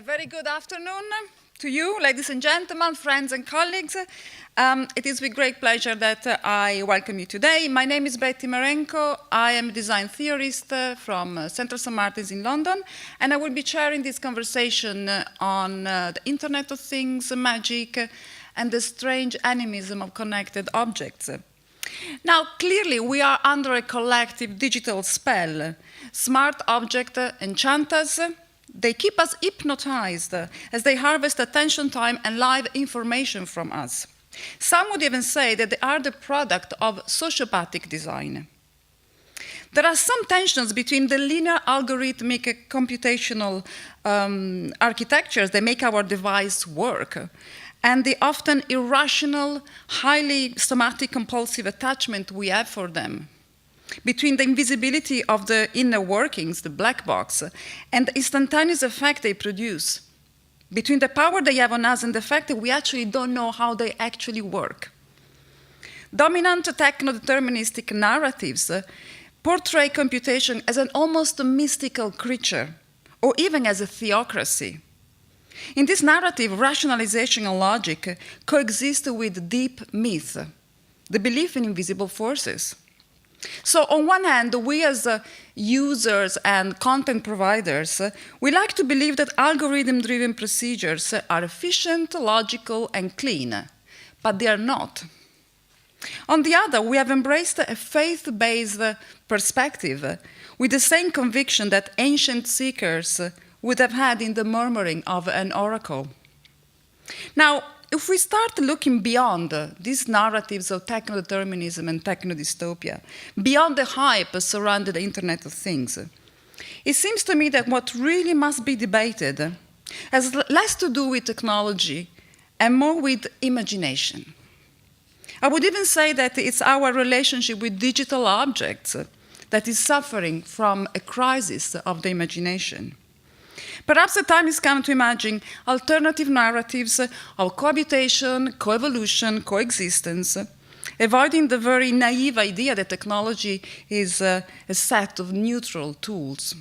A very good afternoon to you, ladies and gentlemen, friends and colleagues. It is with great pleasure that I welcome you today. My name is Betti Marenko. I am a design theorist from Central St. Martin's in London, and I will be sharing this conversation on the Internet of Things, magic, and the strange animism of connected objects. Now, clearly, we are under a collective digital spell. Smart objects enchant us. They keep us hypnotized as they harvest attention time and live information from us. Some would even say that they are the product of sociopathic design. There are some tensions between the linear algorithmic computational architectures that make our device work and the often irrational, highly somatic compulsive attachment we have for them, between the invisibility of the inner workings, the black box, and the instantaneous effect they produce, between the power they have on us and the fact that we actually don't know how they actually work. Dominant techno-deterministic narratives portray computation as an almost mystical creature, or even as a theocracy. In this narrative, rationalization and logic coexist with deep myth, the belief in invisible forces. So on one hand, we as users and content providers, we like to believe that algorithm-driven procedures are efficient, logical, and clean, but they are not. On the other, we have embraced a faith-based perspective with the same conviction that ancient seekers would have had in the murmuring of an oracle. Now, if we start looking beyond these narratives of techno-determinism and techno-dystopia, beyond the hype surrounding the Internet of Things, it seems to me that what really must be debated has less to do with technology and more with imagination. I would even say that it's our relationship with digital objects that is suffering from a crisis of the imagination. Perhaps the time has come to imagine alternative narratives of cohabitation, coevolution, coexistence, avoiding the very naive idea that technology is a set of neutral tools.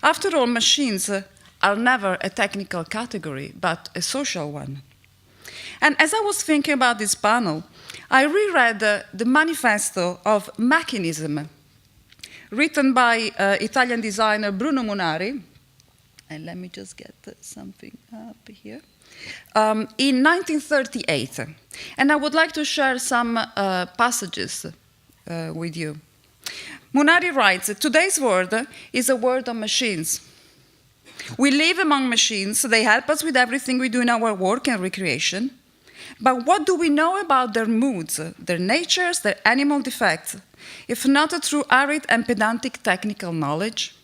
After all, machines are never a technical category, but a social one. And as I was thinking about this panel, I reread the Manifesto of Mechanism, written by Italian designer Bruno Munari. And let me just get something up here. In 1938. And I would like to share some passages with you. Munari writes, "Today's world is a world of machines. We live among machines. They help us with everything we do in our work and recreation. But what do we know about their moods, their natures, their animal defects, if not through arid and pedantic technical knowledge?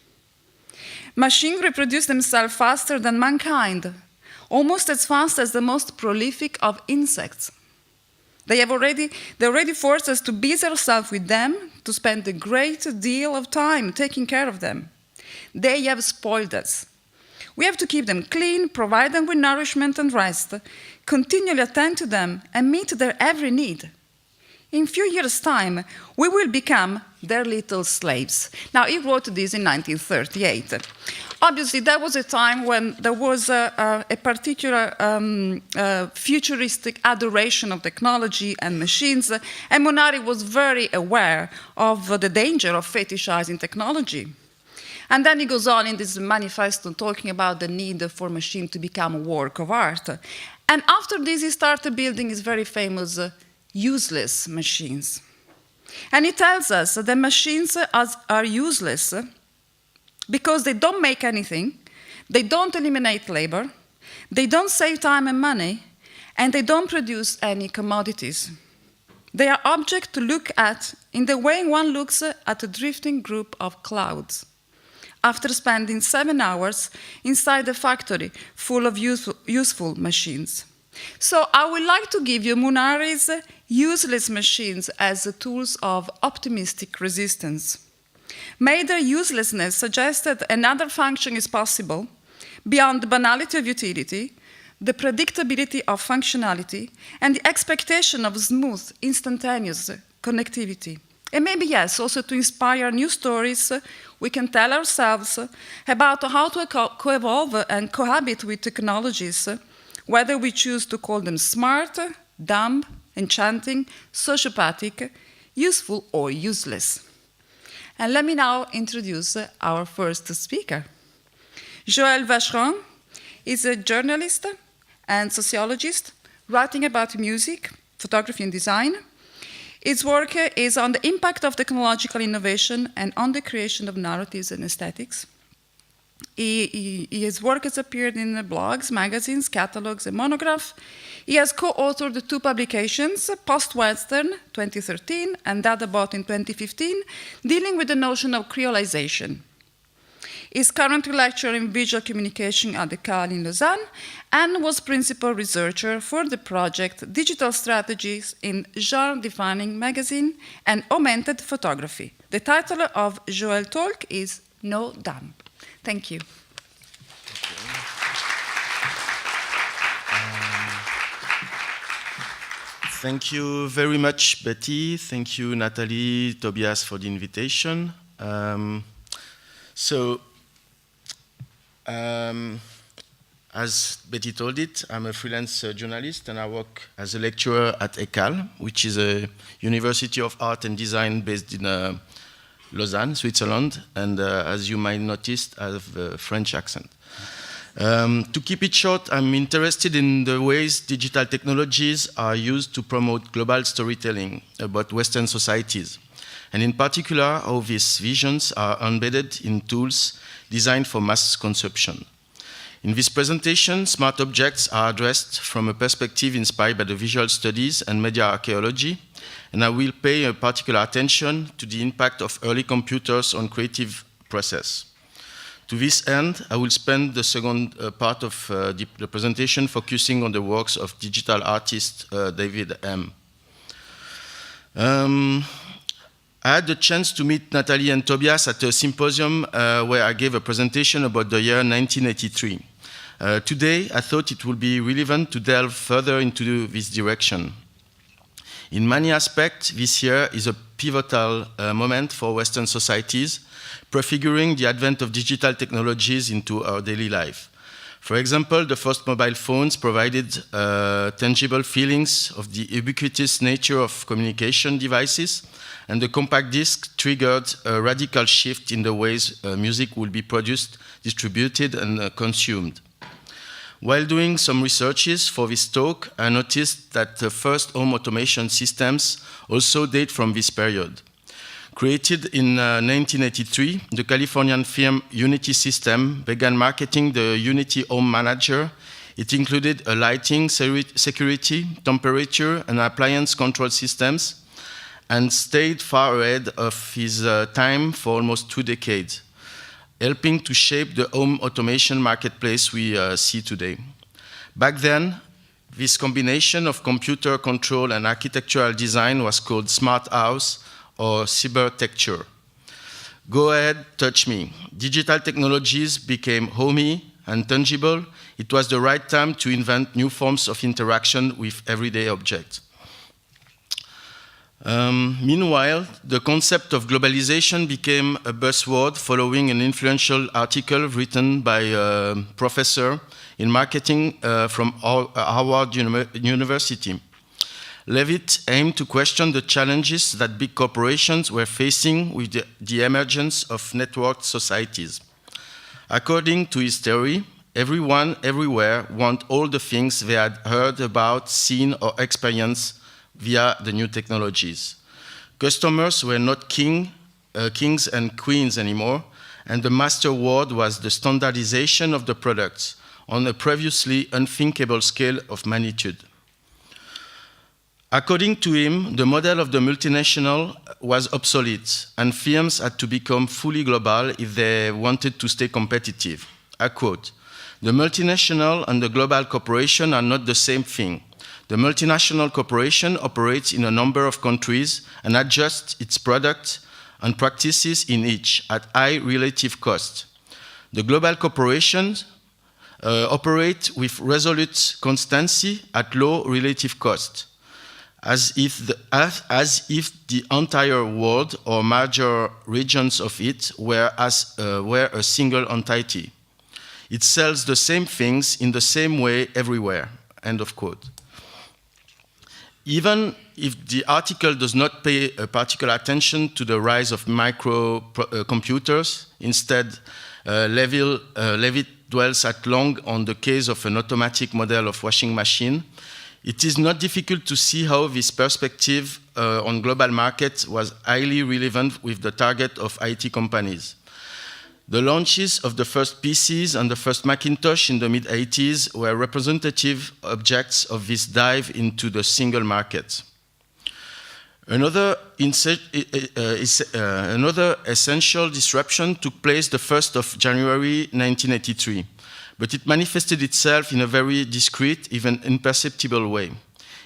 Machines reproduce themselves faster than mankind, almost as fast as the most prolific of insects. They already forced us to busy ourselves with them, to spend a great deal of time taking care of them. They have spoiled us. We have to keep them clean, provide them with nourishment and rest, continually attend to them, and meet their every need. In a few years' time, we will become their little slaves." Now, he wrote this in 1938. Obviously, that was a time when there was a particular futuristic adoration of technology and machines, and Munari was very aware of the danger of fetishizing technology. And then he goes on in this manifesto talking about the need for machine to become a work of art. And after this, he started building his very famous useless machines. And he tells us that machines are useless because they don't make anything, they don't eliminate labor, they don't save time and money, and they don't produce any commodities. They are objects to look at in the way one looks at a drifting group of clouds, after spending 7 hours inside a factory full of useful machines. So I would like to give you Munari's useless machines as tools of optimistic resistance. May their uselessness suggest that another function is possible beyond the banality of utility, the predictability of functionality, and the expectation of smooth, instantaneous connectivity. And maybe, yes, also to inspire new stories we can tell ourselves about how to co-evolve and cohabit with technologies, whether we choose to call them smart, dumb, enchanting, sociopathic, useful, or useless. And let me now introduce our first speaker. Joël Vacheron is a journalist and sociologist writing about music, photography, and design. His work is on the impact of technological innovation and on the creation of narratives and aesthetics. His work has appeared in blogs, magazines, catalogs, and monographs. He has co-authored 2 publications, Post-Western, 2013, and Dadabot in 2015, dealing with the notion of creolization. He is currently lecturer in visual communication at the CAL in Lausanne and was principal researcher for the project Digital Strategies in Genre-Defining Magazine and Augmented Photography. The title of Joël's talk is No Dumb. Thank you. Thank you very much, Betti. Thank you, Nathalie, Tobias, for the invitation. As Betti told it, I'm a freelance journalist and I work as a lecturer at ECAL, which is a University of Art and Design based in Lausanne, Switzerland, and as you might notice, I have a French accent. To keep it short, I'm interested in the ways digital technologies are used to promote global storytelling about Western societies, and in particular, how these visions are embedded in tools designed for mass consumption. In this presentation, smart objects are addressed from a perspective inspired by the visual studies and media archaeology, and I will pay a particular attention to the impact of early computers on creative process. To this end, I will spend the second part of the presentation focusing on the works of digital artist David M. I had the chance to meet Nathalie and Tobias at a symposium where I gave a presentation about the year 1983. Today, I thought it would be relevant to delve further into this direction. In many aspects, this year is a pivotal moment for Western societies, prefiguring the advent of digital technologies into our daily life. For example, the first mobile phones provided tangible feelings of the ubiquitous nature of communication devices, and the compact disc triggered a radical shift in the ways music will be produced, distributed, and consumed. While doing some researches for this talk, I noticed that the first home automation systems also date from this period. Created in 1983, the Californian firm Unity System began marketing the Unity Home Manager. It included a lighting, security, temperature, and appliance control systems, and stayed far ahead of his time for almost 2 decades, helping to shape the home automation marketplace we see today. Back then, this combination of computer control and architectural design was called smart house or cybertecture. Go ahead, touch me. Digital technologies became homey and tangible. It was the right time to invent new forms of interaction with everyday objects. Meanwhile, the concept of globalization became a buzzword following an influential article written by a professor in marketing from Harvard University. Levitt aimed to question the challenges that big corporations were facing with the emergence of networked societies. According to his theory, everyone, everywhere, want all the things they had heard about, seen, or experienced via the new technologies. Customers were not kings and queens anymore, and the master word was the standardization of the products on a previously unthinkable scale of magnitude. According to him, the model of the multinational was obsolete, and firms had to become fully global if they wanted to stay competitive. I quote, "The multinational and the global corporation are not the same thing. The multinational corporation operates in a number of countries and adjusts its products and practices in each at high relative cost. The global corporations operate with resolute constancy at low relative cost. as if the entire world or major regions of it were a single entity. It sells the same things in the same way everywhere, end of quote. Even if the article does not pay a particular attention to the rise of microcomputers, instead Levitt dwells at long on the case of an automatic model of washing machine, it is not difficult to see how this perspective on global markets was highly relevant with the target of IT companies. The launches of the first PCs and the first Macintosh in the mid-80s were representative objects of this dive into the single market. Another essential disruption took place the 1st of January 1983, but it manifested itself in a very discreet, even imperceptible way.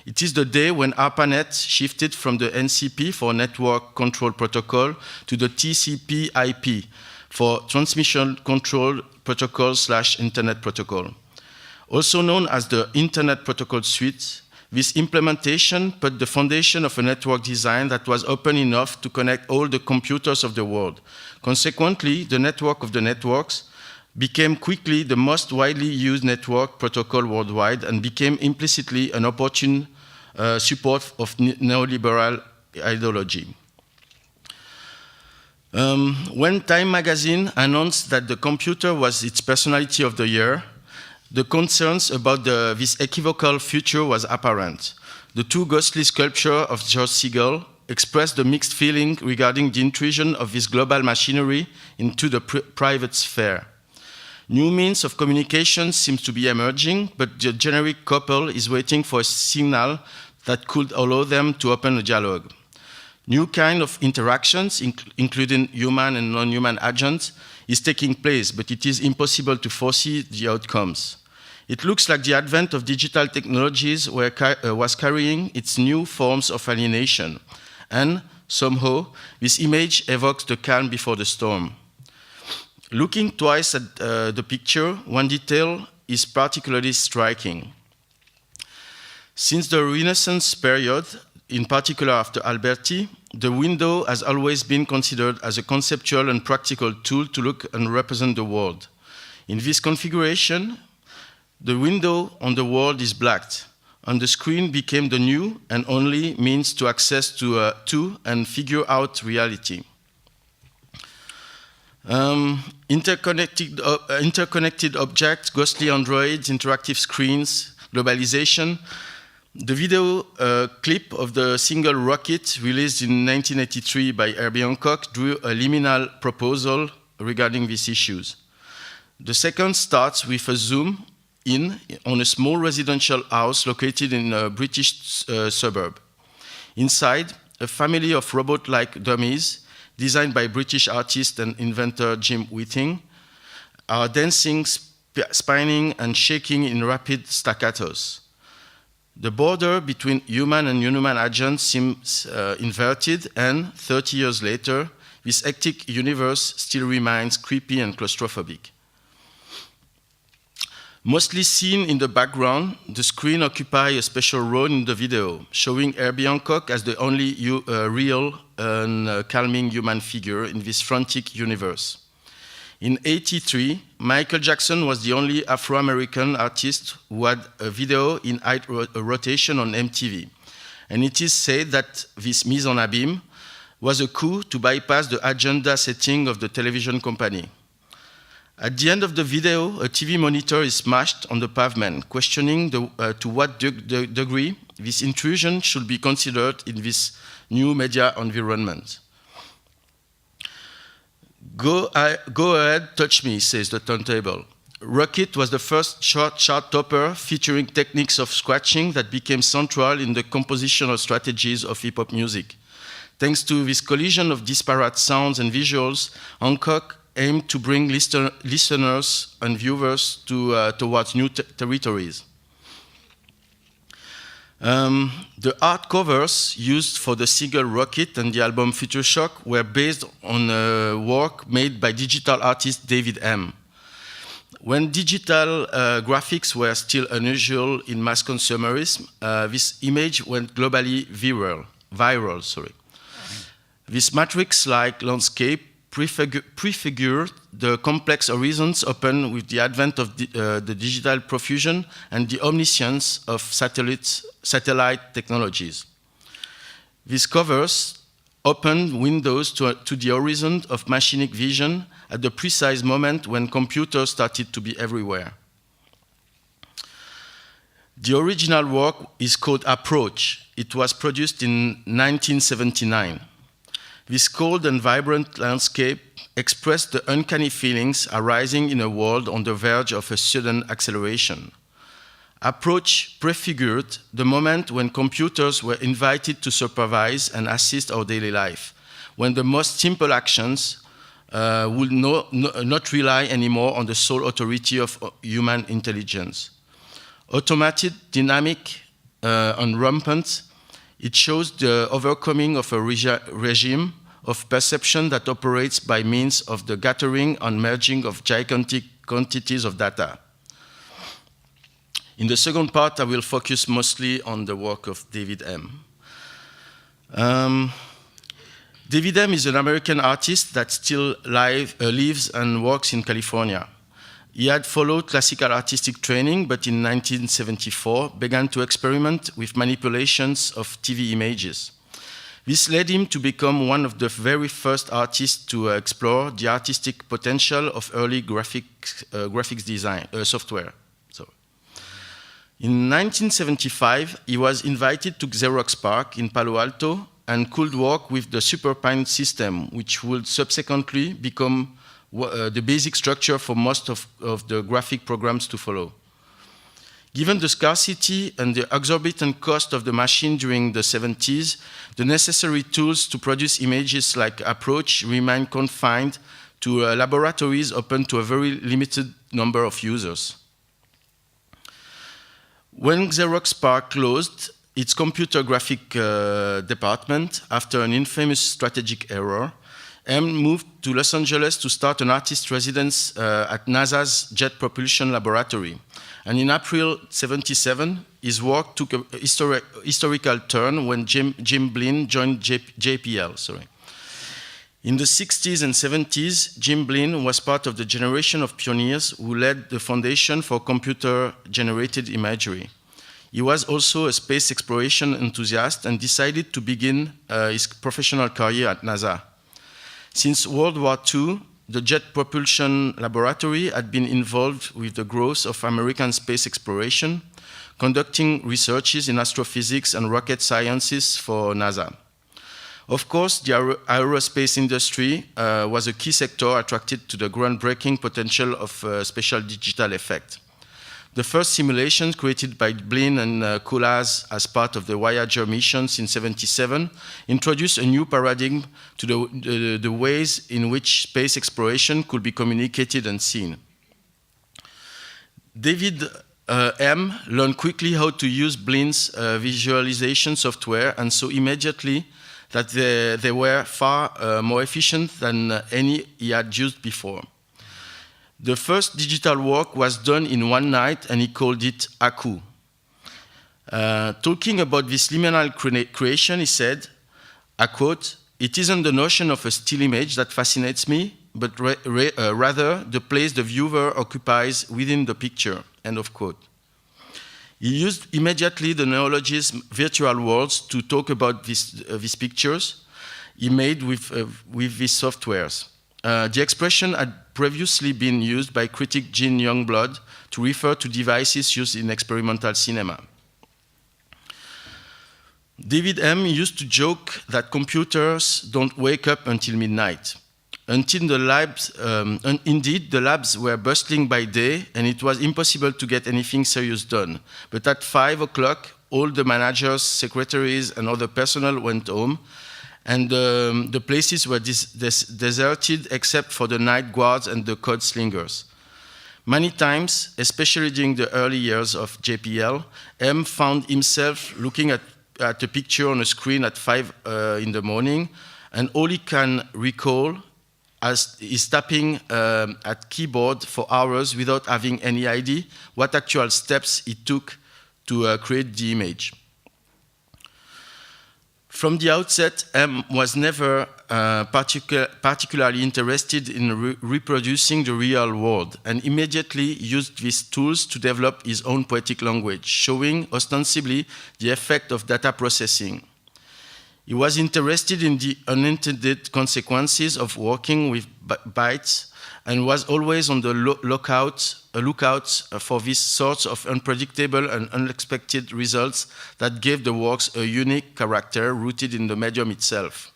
It is the day when ARPANET shifted from the NCP for Network Control Protocol to the TCP/IP for Transmission Control Protocol/Internet Protocol. Also known as the Internet Protocol Suite, this implementation put the foundation of a network design that was open enough to connect all the computers of the world. Consequently, the network of the networks became quickly the most widely used network protocol worldwide and became implicitly an opportune support of neoliberal ideology. When Time magazine announced that the computer was its personality of the year, the concerns about this equivocal future was apparent. The two ghostly sculptures of George Siegel expressed the mixed feeling regarding the intrusion of this global machinery into the private sphere. New means of communication seems to be emerging, but the generic couple is waiting for a signal that could allow them to open a dialogue. New kind of interactions, including human and non-human agents, is taking place, but it is impossible to foresee the outcomes. It looks like the advent of digital technologies was carrying its new forms of alienation, and somehow this image evokes the calm before the storm. Looking twice at the picture, one detail is particularly striking. Since the Renaissance period, in particular after Alberti, the window has always been considered as a conceptual and practical tool to look and represent the world. In this configuration, the window on the world is blacked, and the screen became the new and only means to access to and figure out reality. Interconnected objects, ghostly androids, interactive screens, globalization. The video clip of the single rocket released in 1983 by Herbie Hancock drew a liminal proposal regarding these issues. The second starts with a zoom in on a small residential house located in a British suburb. Inside, a family of robot-like dummies designed by British artist and inventor Jim Whiting are dancing, spinning, and shaking in rapid staccatos. The border between human and inhuman agents seems inverted, and 30 years later, this hectic universe still remains creepy and claustrophobic. Mostly seen in the background, the screen occupies a special role in the video, showing Herbie Hancock as the only real and calming human figure in this frantic universe. In '83, Michael Jackson was the only Afro-American artist who had a video in high rotation on MTV. And it is said that this mise en abîme was a coup to bypass the agenda setting of the television company. At the end of the video, a TV monitor is smashed on the pavement, questioning to what degree this intrusion should be considered in this new media environment. Go ahead, touch me, says the turntable. Rocket was the first chart topper featuring techniques of scratching that became central in the compositional strategies of hip-hop music. Thanks to this collision of disparate sounds and visuals, Hancock aimed to bring listeners and viewers towards new territories. The art covers used for the single Rocket and the album Future Shock were based on work made by digital artist David M. When digital graphics were still unusual in mass consumerism, this image went globally viral. This matrix-like landscape prefigured the complex horizons open with the advent of the digital profusion and the omniscience of satellite technologies. These covers opened windows to the horizon of machinic vision at the precise moment when computers started to be everywhere. The original work is called Approach. It was produced in 1979. This cold and vibrant landscape expressed the uncanny feelings arising in a world on the verge of a sudden acceleration. Approach prefigured the moment when computers were invited to supervise and assist our daily life, when the most simple actions would not rely anymore on the sole authority of human intelligence. Automated, dynamic, and rampant, it shows the overcoming of a regime of perception that operates by means of the gathering and merging of gigantic quantities of data. In the second part, I will focus mostly on the work of David M. David M. is an American artist that still lives and works in California. He had followed classical artistic training, but in 1974 began to experiment with manipulations of TV images. This led him to become one of the very first artists to explore the artistic potential of early graphics design software. In 1975, he was invited to Xerox PARC in Palo Alto and could work with the Superpine system, which would subsequently become the basic structure for most of the graphic programs to follow. Given the scarcity and the exorbitant cost of the machine during the 70s, the necessary tools to produce images like Approach remain confined to laboratories open to a very limited number of users. When Xerox PARC closed its computer graphic department after an infamous strategic error, M moved to Los Angeles to start an artist residence at NASA's Jet Propulsion Laboratory. And in April '77, his work took a historical turn when Jim Blin joined JPL. In the 60s and 70s, Jim Blin was part of the generation of pioneers who led the foundation for computer-generated imagery. He was also a space exploration enthusiast and decided to begin his professional career at NASA. Since World War II, the Jet Propulsion Laboratory had been involved with the growth of American space exploration, conducting researches in astrophysics and rocket sciences for NASA. Of course, the aerospace industry was a key sector attracted to the groundbreaking potential of spatial digital effect. The first simulations created by Blin and Colas as part of the Voyager missions in '77 introduced a new paradigm to the ways in which space exploration could be communicated and seen. David M. learned quickly how to use Blin's visualization software and saw immediately that they were far more efficient than any he had used before. The first digital work was done in one night, and he called it Aku. Talking about this liminal creation, he said, I quote, "It isn't the notion of a still image that fascinates me, but rather the place the viewer occupies within the picture," end of quote. He used immediately the neologism virtual worlds to talk about these pictures he made with these softwares. The expression had previously been used by critic Gene Youngblood to refer to devices used in experimental cinema. David M. used to joke that computers don't wake up until midnight. Indeed, the labs were bustling by day, and it was impossible to get anything serious done. But at 5 o'clock, all the managers, secretaries, and other personnel went home, and the places were deserted except for the night guards and the code slingers. Many times, especially during the early years of JPL, M found himself looking at a picture on a screen at 5 in the morning, and all he can recall as is tapping at keyboard for hours without having any idea what actual steps it took to create the image. From the outset, M was never particularly interested in reproducing the real world, and immediately used these tools to develop his own poetic language, showing ostensibly the effect of data processing. He was interested in the unintended consequences of working with bytes and was always on the lookout for these sorts of unpredictable and unexpected results that gave the works a unique character rooted in the medium itself.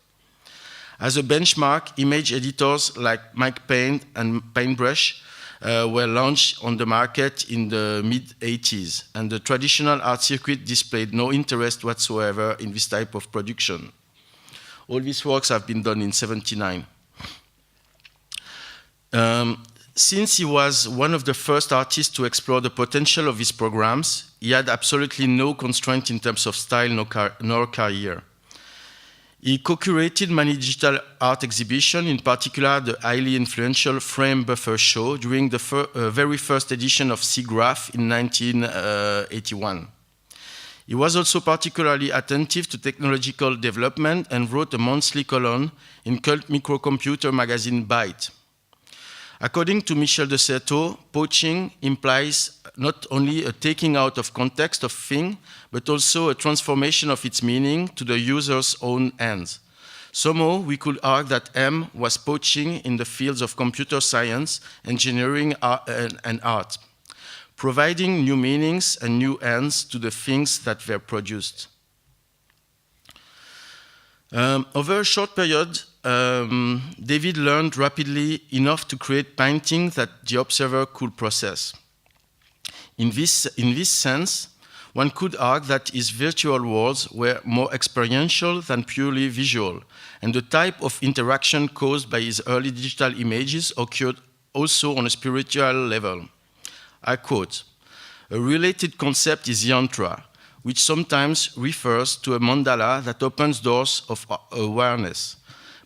As a benchmark, image editors like Mike Paint and Paintbrush were launched on the market in the mid-80s, and the traditional art circuit displayed no interest whatsoever in this type of production. All these works have been done in '79. Since he was one of the first artists to explore the potential of his programs, he had absolutely no constraint in terms of style nor career. He co-curated many digital art exhibitions, in particular the highly influential Frame Buffer Show during the very first edition of SIGGRAPH in 1981. He was also particularly attentive to technological development and wrote a monthly column in cult microcomputer magazine Byte. According to Michel de Certeau, poaching implies not only a taking out of context of thing, but also a transformation of its meaning to the user's own ends. Somehow, we could argue that M was poaching in the fields of computer science, engineering, and art, providing new meanings and new ends to the things that were produced. Over a short period, David learned rapidly enough to create paintings that the observer could process. In this sense, one could argue that his virtual worlds were more experiential than purely visual, and the type of interaction caused by his early digital images occurred also on a spiritual level. I quote, "A related concept is Yantra, which sometimes refers to a mandala that opens doors of awareness.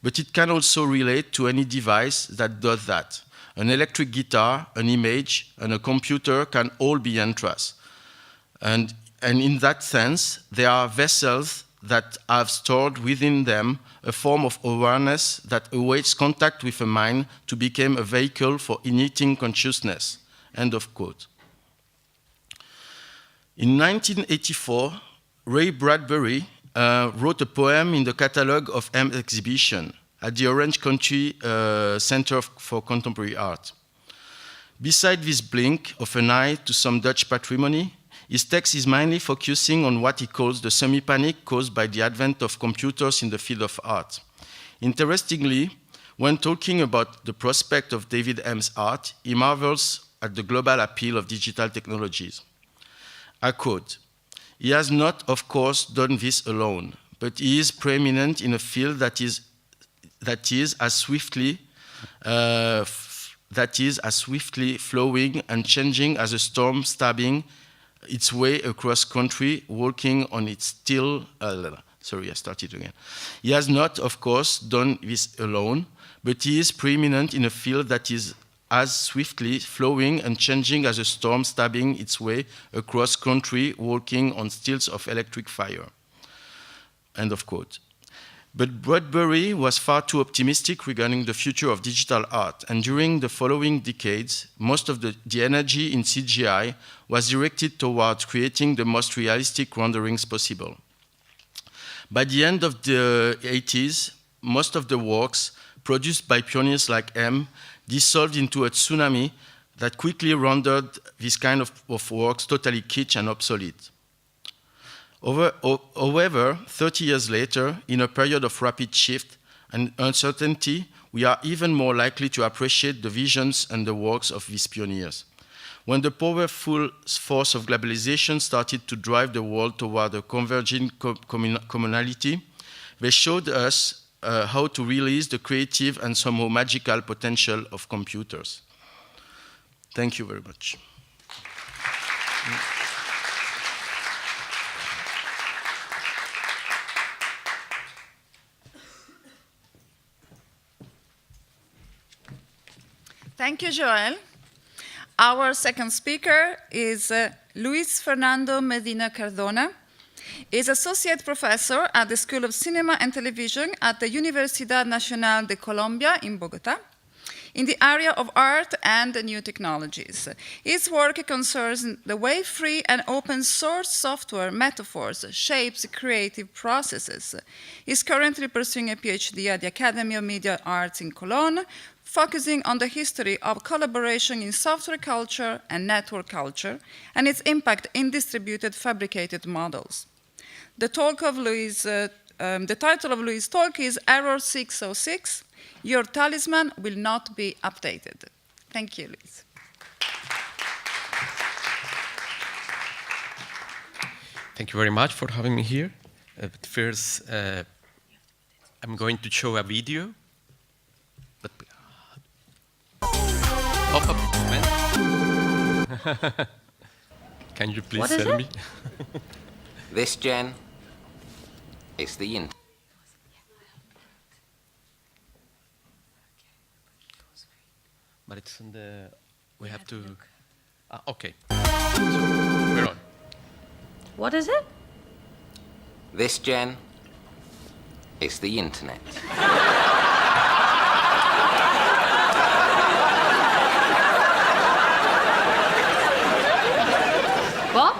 But it can also relate to any device that does that. An electric guitar, an image, and a computer can all be yantras. And in that sense, they are vessels that have stored within them a form of awareness that awaits contact with a mind to become a vehicle for igniting consciousness." End of quote. In 1984, Ray Bradbury wrote a poem in the catalogue of M's exhibition at the Orange County Center for Contemporary Art. Beside this blink of an eye to some Dutch patrimony, his text is mainly focusing on what he calls the semi-panic caused by the advent of computers in the field of art. Interestingly, when talking about the prospect of David M's art, he marvels at the global appeal of digital technologies. I quote, "He has not, of course, done this alone, but he is preeminent in a field that is as swiftly flowing and changing as a storm stabbing its way across country, walking on its still." Sorry, I started again. "He has not, of course, done this alone, but he is preeminent in a field that is as swiftly flowing and changing as a storm stabbing its way across country, walking on stilts of electric fire." End of quote. But Bradbury was far too optimistic regarding the future of digital art, and during the following decades, most of the energy in CGI was directed towards creating the most realistic renderings possible. By the end of the 80s, most of the works produced by pioneers like M dissolved into a tsunami that quickly rendered this kind of works totally kitsch and obsolete. However, 30 years later, in a period of rapid shift and uncertainty, we are even more likely to appreciate the visions and the works of these pioneers. When the powerful force of globalization started to drive the world toward a converging commonality, they showed us how to release the creative and somehow magical potential of computers. Thank you very much. Thank you, Joël. Our second speaker is Luis Fernando Medina Cardona. He is Associate Professor at the School of Cinema and Television at the Universidad Nacional de Colombia in Bogota, in the area of art and new technologies. His work concerns the way free and open source software metaphors shapes creative processes. He is currently pursuing a PhD at the Academy of Media Arts in Cologne, focusing on the history of collaboration in software culture and network culture and its impact in distributed fabricated models. The title of Luis' talk is Error 606, Your Talisman Will Not Be Updated. Thank you, Luis. Thank you very much for having me here. But first, I'm going to show a video. But Can you please tell me? This, Jen, is the int. But it's in the... We have to... okay. So, we're on. What is it? This, Jen, is the internet. What?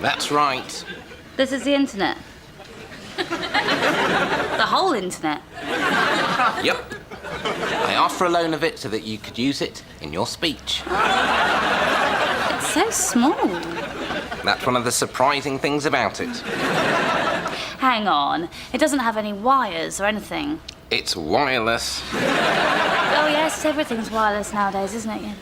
That's right. This is the internet. The whole internet. Yep. I asked for a loan of it so that you could use it in your speech. It's so small. That's one of the surprising things about it. Hang on. It doesn't have any wires or anything. It's wireless. Oh, yes, everything's wireless nowadays, isn't it?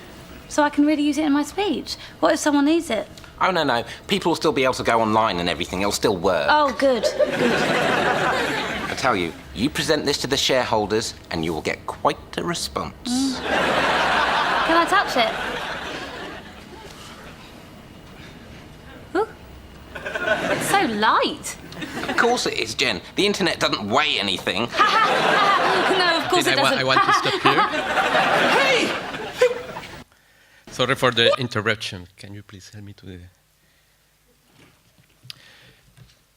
So I can really use it in my speech. What if someone needs it? Oh, no. People will still be able to go online and everything. It'll still work. Oh, good. I tell you, you present this to the shareholders and you will get quite a response. Can I touch it? Ooh. It's so light. Of course it is, Jen. The internet doesn't weigh anything. No, of course it doesn't. I want to stop here. Hey! Sorry for the interruption. Can you please help me to the...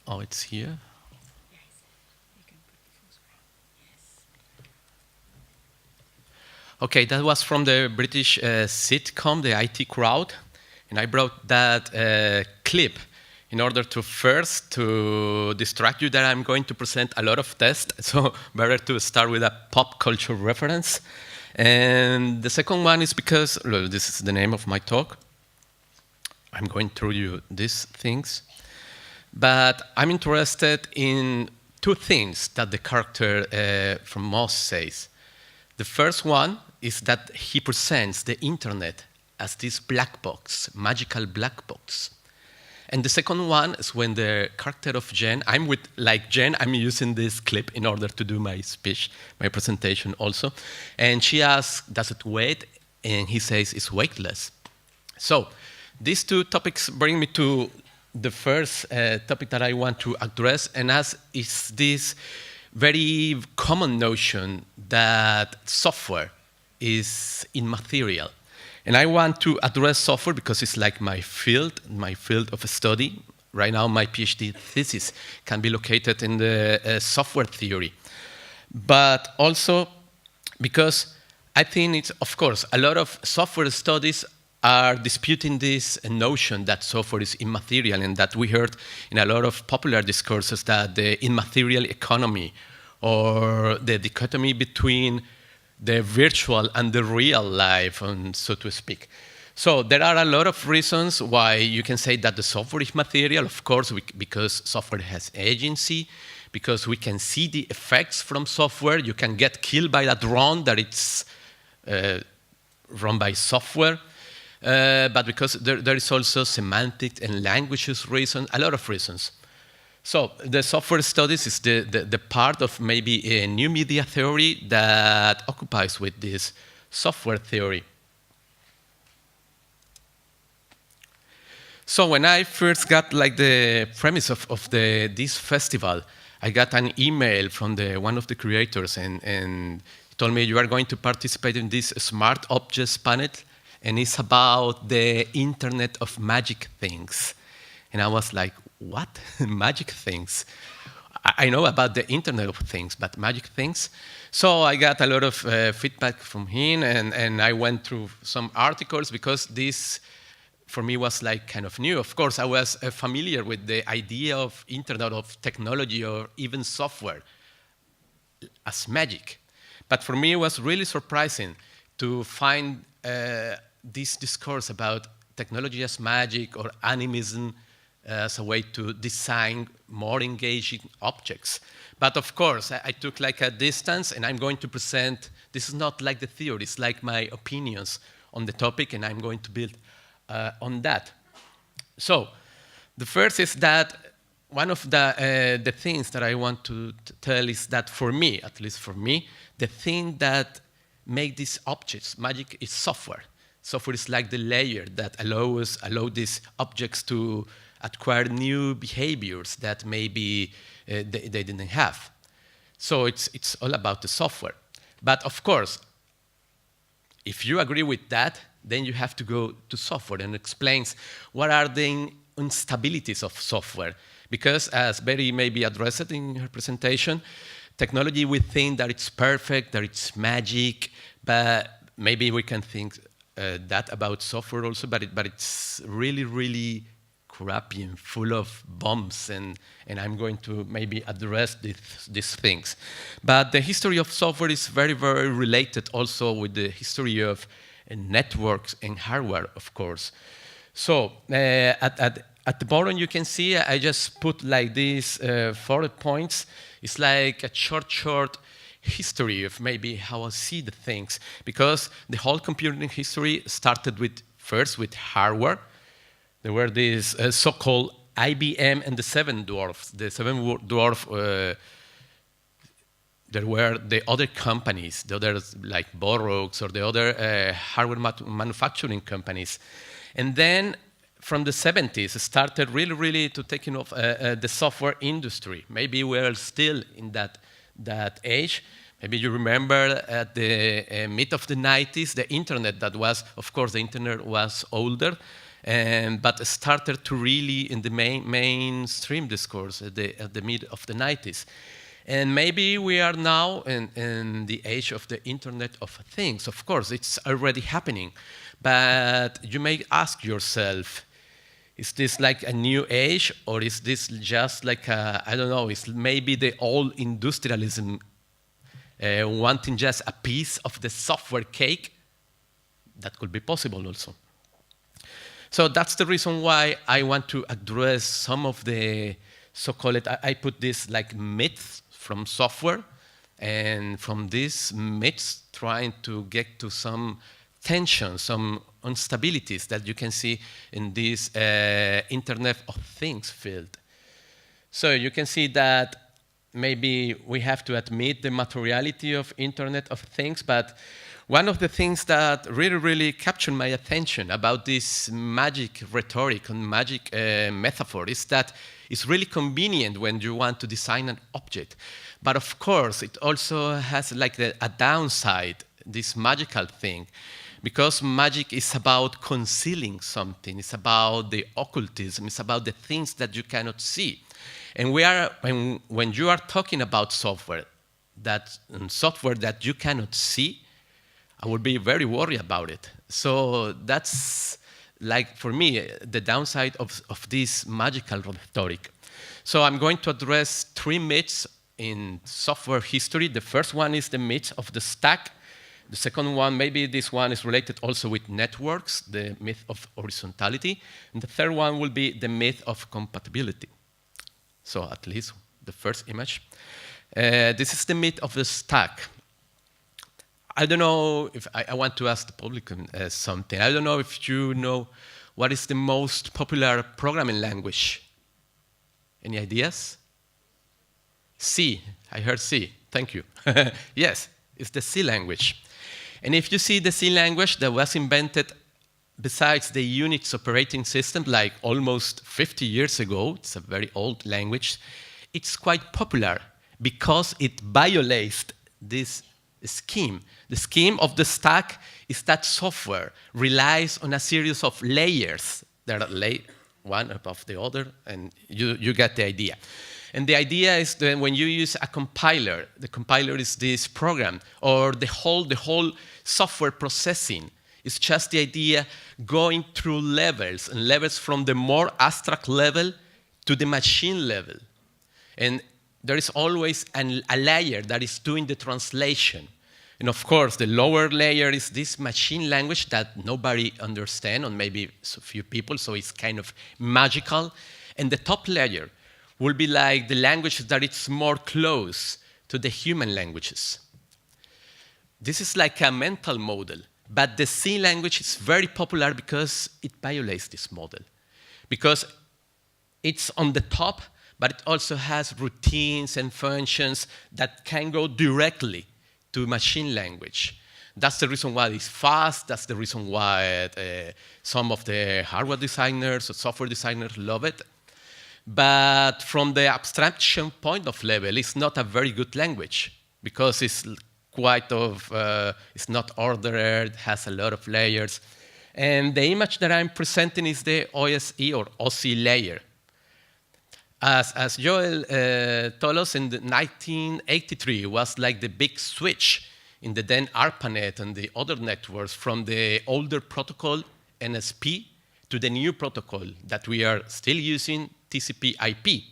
Oh, it's here. Okay, that was from the British sitcom, The IT Crowd, and I brought that clip in order to first to distract you that I'm going to present a lot of tests, so better to start with a pop culture reference. And the second one is because, look, this is the name of my talk. I'm going through you these things, but I'm interested in two things that the character from Moss says. The first one is that he presents the internet as this black box, magical black box. And the second one is when the character of Jen, I'm using this clip in order to do my speech, my presentation also. And she asks, does it weigh? And he says, it's weightless. So these two topics bring me to the first topic that I want to address, and as is this very common notion that software is immaterial. And I want to address software because it's like my field of study. Right now, my PhD thesis can be located in the software theory. But also because I think it's, of course, a lot of software studies are disputing this notion that software is immaterial, and that we heard in a lot of popular discourses that the immaterial economy or the dichotomy between the virtual and the real life, and so to speak. So there are a lot of reasons why you can say that the software is material. Of course, because software has agency, because we can see the effects from software. You can get killed by a drone that it's run by software. But because there is also semantic and languages reason, a lot of reasons. So the software studies is the part of maybe a new media theory that occupies with this software theory. So when I first got like the premise of this festival, I got an email from one of the creators, and He told me, you are going to participate in this smart objects panel, and it's about the Internet of Magic Things. And I was like, what? Magic things? I know about the Internet of Things, but magic things? So I got a lot of feedback from him, and I went through some articles because this, for me, was like kind of new. Of course, I was familiar with the idea of Internet of technology or even software as magic. But for me, it was really surprising to find this discourse about technology as magic or animism as a way to design more engaging objects. But of course, I took like a distance, and I'm going to present, this is not like the theory, it's like my opinions on the topic, and I'm going to build on that. So, the first is that one of the things that I want to tell is that for me, at least for me, the thing that make these objects magic is software. Software is like the layer that allow these objects to acquire new behaviors that maybe they didn't have. So it's all about the software. But of course, if you agree with that, then you have to go to software and explains what are the instabilities of software. Because as Betti maybe addressed in her presentation, technology, we think that it's perfect, that it's magic, but maybe we can think that about software also, but it's really, really crappy and full of bumps, and I'm going to maybe address these things. But the history of software is very, very related also with the history of networks and hardware, of course. So at the bottom you can see I just put like these 4 points. It's like a short history of maybe how I see the things, because the whole computing history started first with hardware. There were these so-called IBM and the Seven Dwarfs. The Seven Dwarfs, there were the other companies, the others like Burroughs or the other hardware manufacturing companies. And then from the 70s, it started really to taking off the software industry. Maybe we're still in that age. Maybe you remember at the mid of the 90s, the internet that was, of course, the internet was older, but started to really in the mainstream discourse at the mid of the 90s. And maybe we are now in the age of the Internet of Things. Of course, it's already happening. But you may ask yourself, is this like a new age, or is this just like I don't know, is maybe the old industrialism wanting just a piece of the software cake? That could be possible also. So that's the reason why I want to address some of the so-called, I put this like myths from software, and from these myths trying to get to some tension, some instabilities that you can see in this Internet of Things field. So you can see that maybe we have to admit the materiality of Internet of Things, but one of the things that really captured my attention about this magic rhetoric and magic metaphor is that it's really convenient when you want to design an object. But of course, it also has like a downside, this magical thing, because magic is about concealing something. It's about the occultism. It's about the things that you cannot see. And when you are talking about software that you cannot see, I would be very worried about it. So that's, like, for me, the downside of this magical rhetoric. So I'm going to address 3 myths in software history. The first one is the myth of the stack. The second one, maybe this one is related also with networks, the myth of horizontality. And the third one will be the myth of compatibility. So at least the first image. This is the myth of the stack. I don't know if I want to ask the public something. I don't know if you know what is the most popular programming language. Any ideas? C. I heard C. Thank you. Yes, it's the C language. And if you see the C language that was invented besides the Unix operating system, like almost 50 years ago, it's a very old language, it's quite popular because it violates this scheme. The scheme of the stack is that software relies on a series of layers that are laid one above the other, and you get the idea. And the idea is that when you use a compiler, the compiler is this program, or the whole software processing. It's just the idea going through levels, and levels from the more abstract level to the machine level. And there is always a layer that is doing the translation. And of course, the lower layer is this machine language that nobody understands, or maybe a few people, so it's kind of magical. And the top layer will be like the language that it's more close to the human languages. This is like a mental model, but the C language is very popular because it violates this model. Because it's on the top, but it also has routines and functions that can go directly to machine language. That's the reason why it's fast. That's the reason why some of the hardware designers or software designers love it. But from the abstraction point of level, it's not a very good language because it's it's not ordered, has a lot of layers. And the image that I'm presenting is the OSE or Osi Layer. As Joël told us, in 1983, it was like the big switch in the then ARPANET and the other networks from the older protocol, NSP, to the new protocol that we are still using, TCP/IP.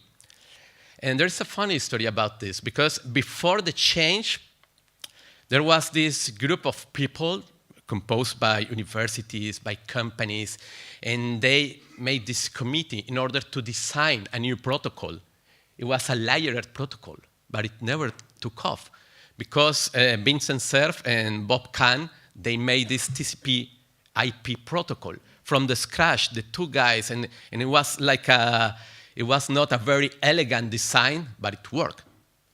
And there's a funny story about this, because before the change, there was this group of people composed by universities, by companies, and they made this committee in order to design a new protocol. It was a layered protocol, but it never took off because Vincent Cerf and Bob Kahn, they made this TCP/IP protocol from the scratch, the two guys, and it was like it was not a very elegant design, but it worked.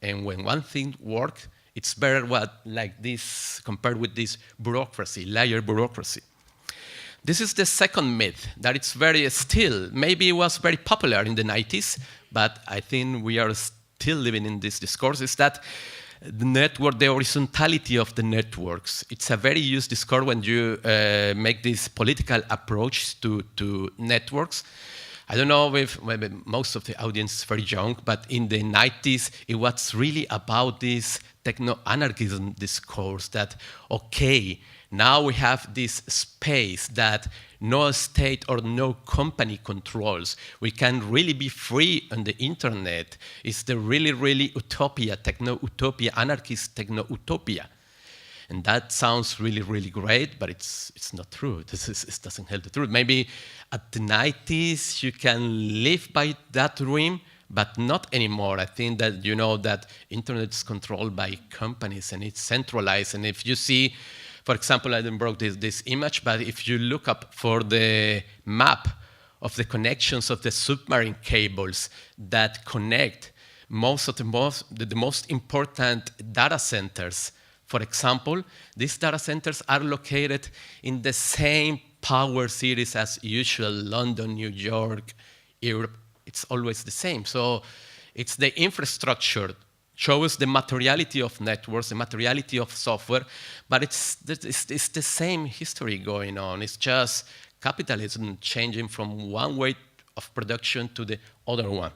And when one thing works, it's better like this compared with this bureaucracy, layer bureaucracy. This is the second myth, that it's very still, maybe it was very popular in the 90s, but I think we are still living in this discourse, is that the network, the horizontality of the networks, it's a very used discourse when you make this political approach to networks. I don't know if maybe most of the audience is very young, but in the 90s, it was really about this techno-anarchism discourse that, okay, now we have this space that no state or no company controls. We can really be free on the internet. It's the really, really utopia, techno-utopia, anarchist techno-utopia. And that sounds really, really great, but it's not true. It doesn't help the truth. Maybe at the 90s, you can live by that dream, but not anymore. I think that you know that internet is controlled by companies and it's centralized. And if you see, for example, I didn't brought this image, but if you look up for the map of the connections of the submarine cables that connect the most important data centers, for example, these data centers are located in the same power cities as usual, London, New York, Europe. It's always the same. So it's the infrastructure, shows the materiality of networks, the materiality of software, but it's the same history going on. It's just capitalism changing from one way of production to the other one.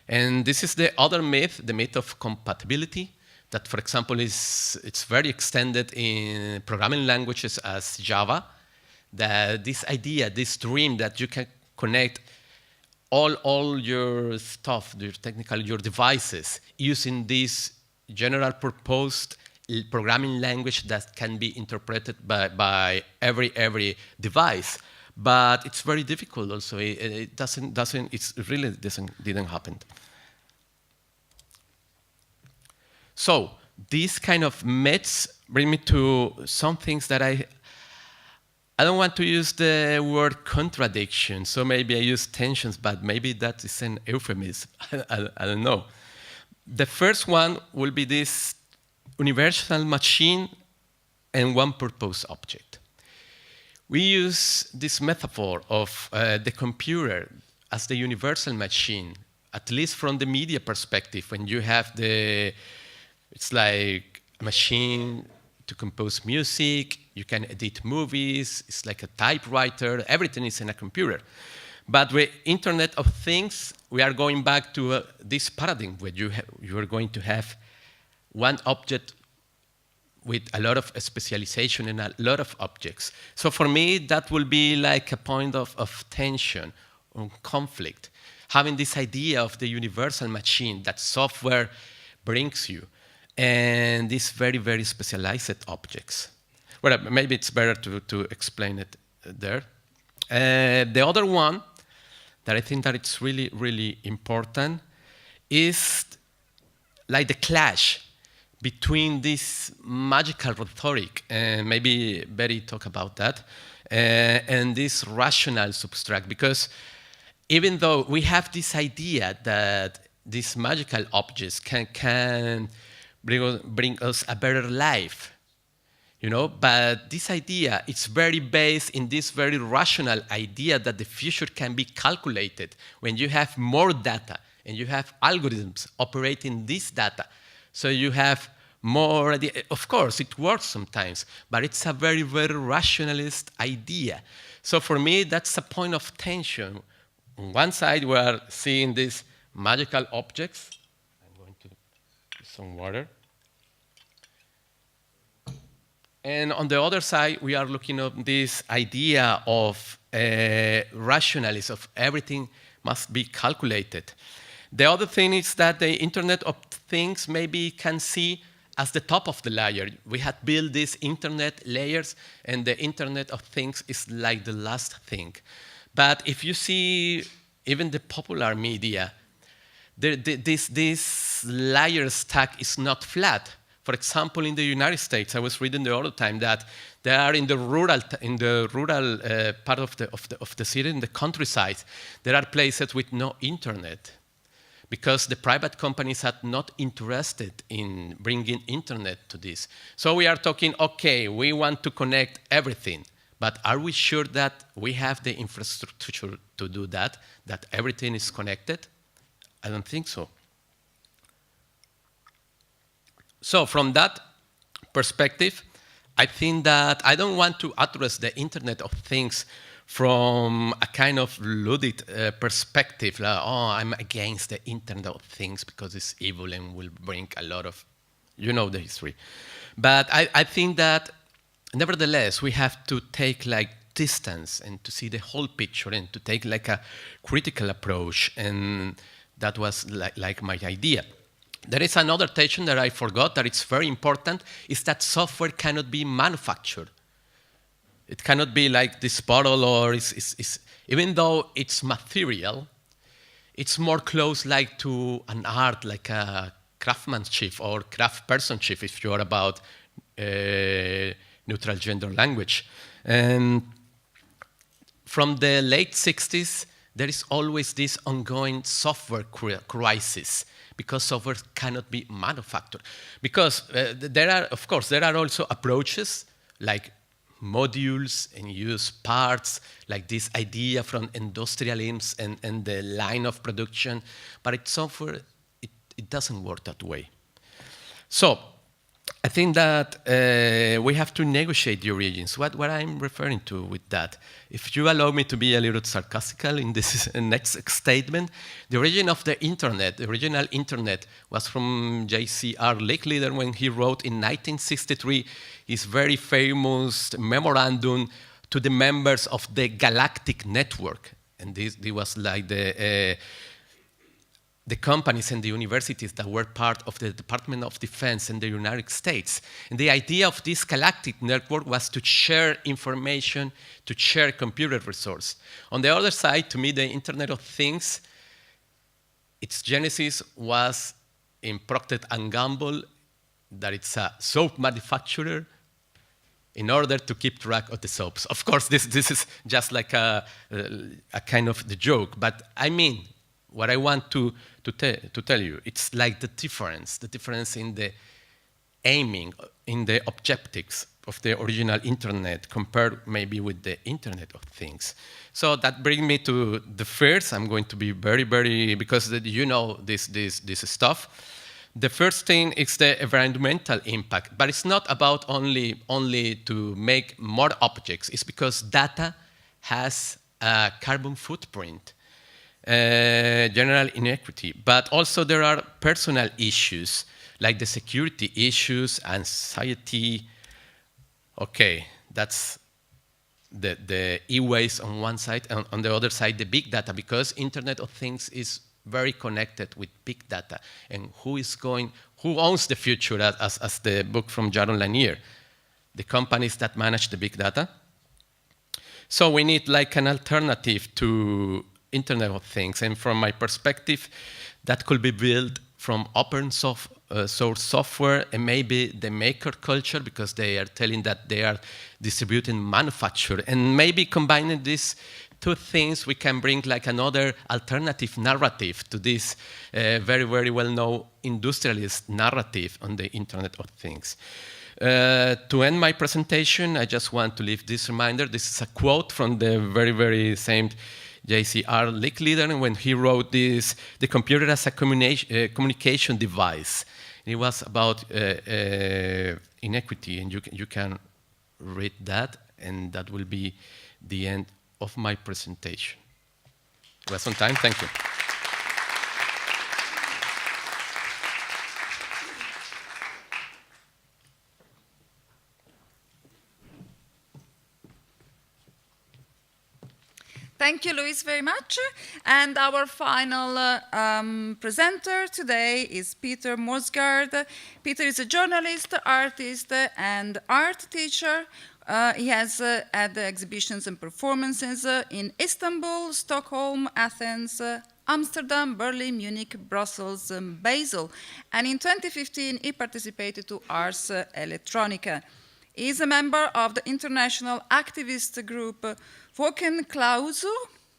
And this is the other myth, the myth of compatibility. That, for example, it's very extended in programming languages as Java. That this idea, this dream that you can connect all your stuff, your devices, using this general purpose programming language that can be interpreted by every device. But it's very difficult also. It really didn't happen. So these kind of myths bring me to some things that I don't want to use the word contradiction, so maybe I use tensions, but maybe that is an euphemism. I don't know. The first one will be this universal machine and one purpose object. We use this metaphor of the computer as the universal machine, at least from the media perspective, when you have the It's like a machine to compose music, you can edit movies, it's like a typewriter, everything is in a computer. But with Internet of Things, we are going back to this paradigm where you are going to have one object with a lot of specialization and a lot of objects. So for me, that will be like a point of tension, or conflict, having this idea of the universal machine that software brings you, and these very, very specialized objects. Well, maybe it's better to explain it there. The other one that I think that it's really, really important is like the clash between this magical rhetoric, and maybe Betti talk about that, and this rational substract, because even though we have this idea that these magical objects can bring us a better life, you know, but this idea, it's very based in this very rational idea that the future can be calculated when you have more data and you have algorithms operating this data. So you have more, of course, it works sometimes, but it's a very, very rationalist idea. So for me, that's a point of tension. On one side, we are seeing these magical objects. I'm going to use some water. And on the other side, we are looking at this idea of rationalism, of everything must be calculated. The other thing is that the Internet of Things maybe can see as the top of the layer. We had built these internet layers, and the Internet of Things is like the last thing. But if you see even the popular media, this layer stack is not flat. For example, in the United States, I was reading the other time that they are in the rural part of the city, in the countryside, there are places with no internet, because the private companies are not interested in bringing internet to this. So we are talking, okay, we want to connect everything, but are we sure that we have the infrastructure to do that everything is connected? I don't think so. So from that perspective, I think that I don't want to address the Internet of Things from a kind of ludic perspective, like, oh, I'm against the Internet of Things because it's evil and will bring a lot of, you know, the history. But I think that, nevertheless, we have to take like distance and to see the whole picture and to take like a critical approach, and that was like my idea. There is another tension that I forgot that it's very important, is that software cannot be manufactured. It cannot be like this bottle, or even though it's material, it's more close like to an art, like a craftsmanship or craftspersonship, if you're about neutral gender language. And from the late 60s, there is always this ongoing software crisis, because software cannot be manufactured. Because there are also approaches like modules and use parts, like this idea from industrialism and the line of production, but it's software, it doesn't work that way. So I think that we have to negotiate the origins. What I'm referring to with that, if you allow me to be a little sarcastical in this next statement, the origin of the internet, the original internet, was from J.C.R. Licklider when he wrote in 1963 his very famous memorandum to the members of the Galactic Network. And this was like the companies and the universities that were part of the Department of Defense in the United States. And the idea of this galactic network was to share information, to share computer resource. On the other side, to me, the Internet of Things, its genesis was in Procter & Gamble, that it's a soap manufacturer, in order to keep track of the soaps. Of course, this is just like a kind of the joke, but I mean, what I want to tell you, it's like the difference in the aiming, in the objectives of the original internet compared maybe with the Internet of Things. So that brings me to the first. I'm going to be very, very, because you know this stuff, The first thing is the environmental impact, but it's not about only to make more objects. It's because data has a carbon footprint, general inequity, but also there are personal issues like the security issues, anxiety. Okay, that's the e-waste on one side, and on the other side, the big data, because Internet of Things is very connected with big data. And who owns the future, as the book from Jaron Lanier? The companies that manage the big data. So we need like an alternative to Internet of Things. And from my perspective, that could be built from open source software and maybe the maker culture, because they are telling that they are distributing manufacture. And maybe combining these two things, we can bring like another alternative narrative to this very, very well-known industrialist narrative on the Internet of Things. To end my presentation, I just want to leave this reminder. This is a quote from the very, very same JCR Leader when he wrote this, the computer as a communication device. It was about inequity, and you can read that, and that will be the end of my presentation. It was on time, thank you. Thank you, Luis, very much. And our final presenter today is Peter Moosgaard. Peter is a journalist, artist, and art teacher. He has had exhibitions and performances in Istanbul, Stockholm, Athens, Amsterdam, Berlin, Munich, Brussels, and Basel. And in 2015, he participated to Ars Electronica. He is a member of the international activist group Wokenklausu,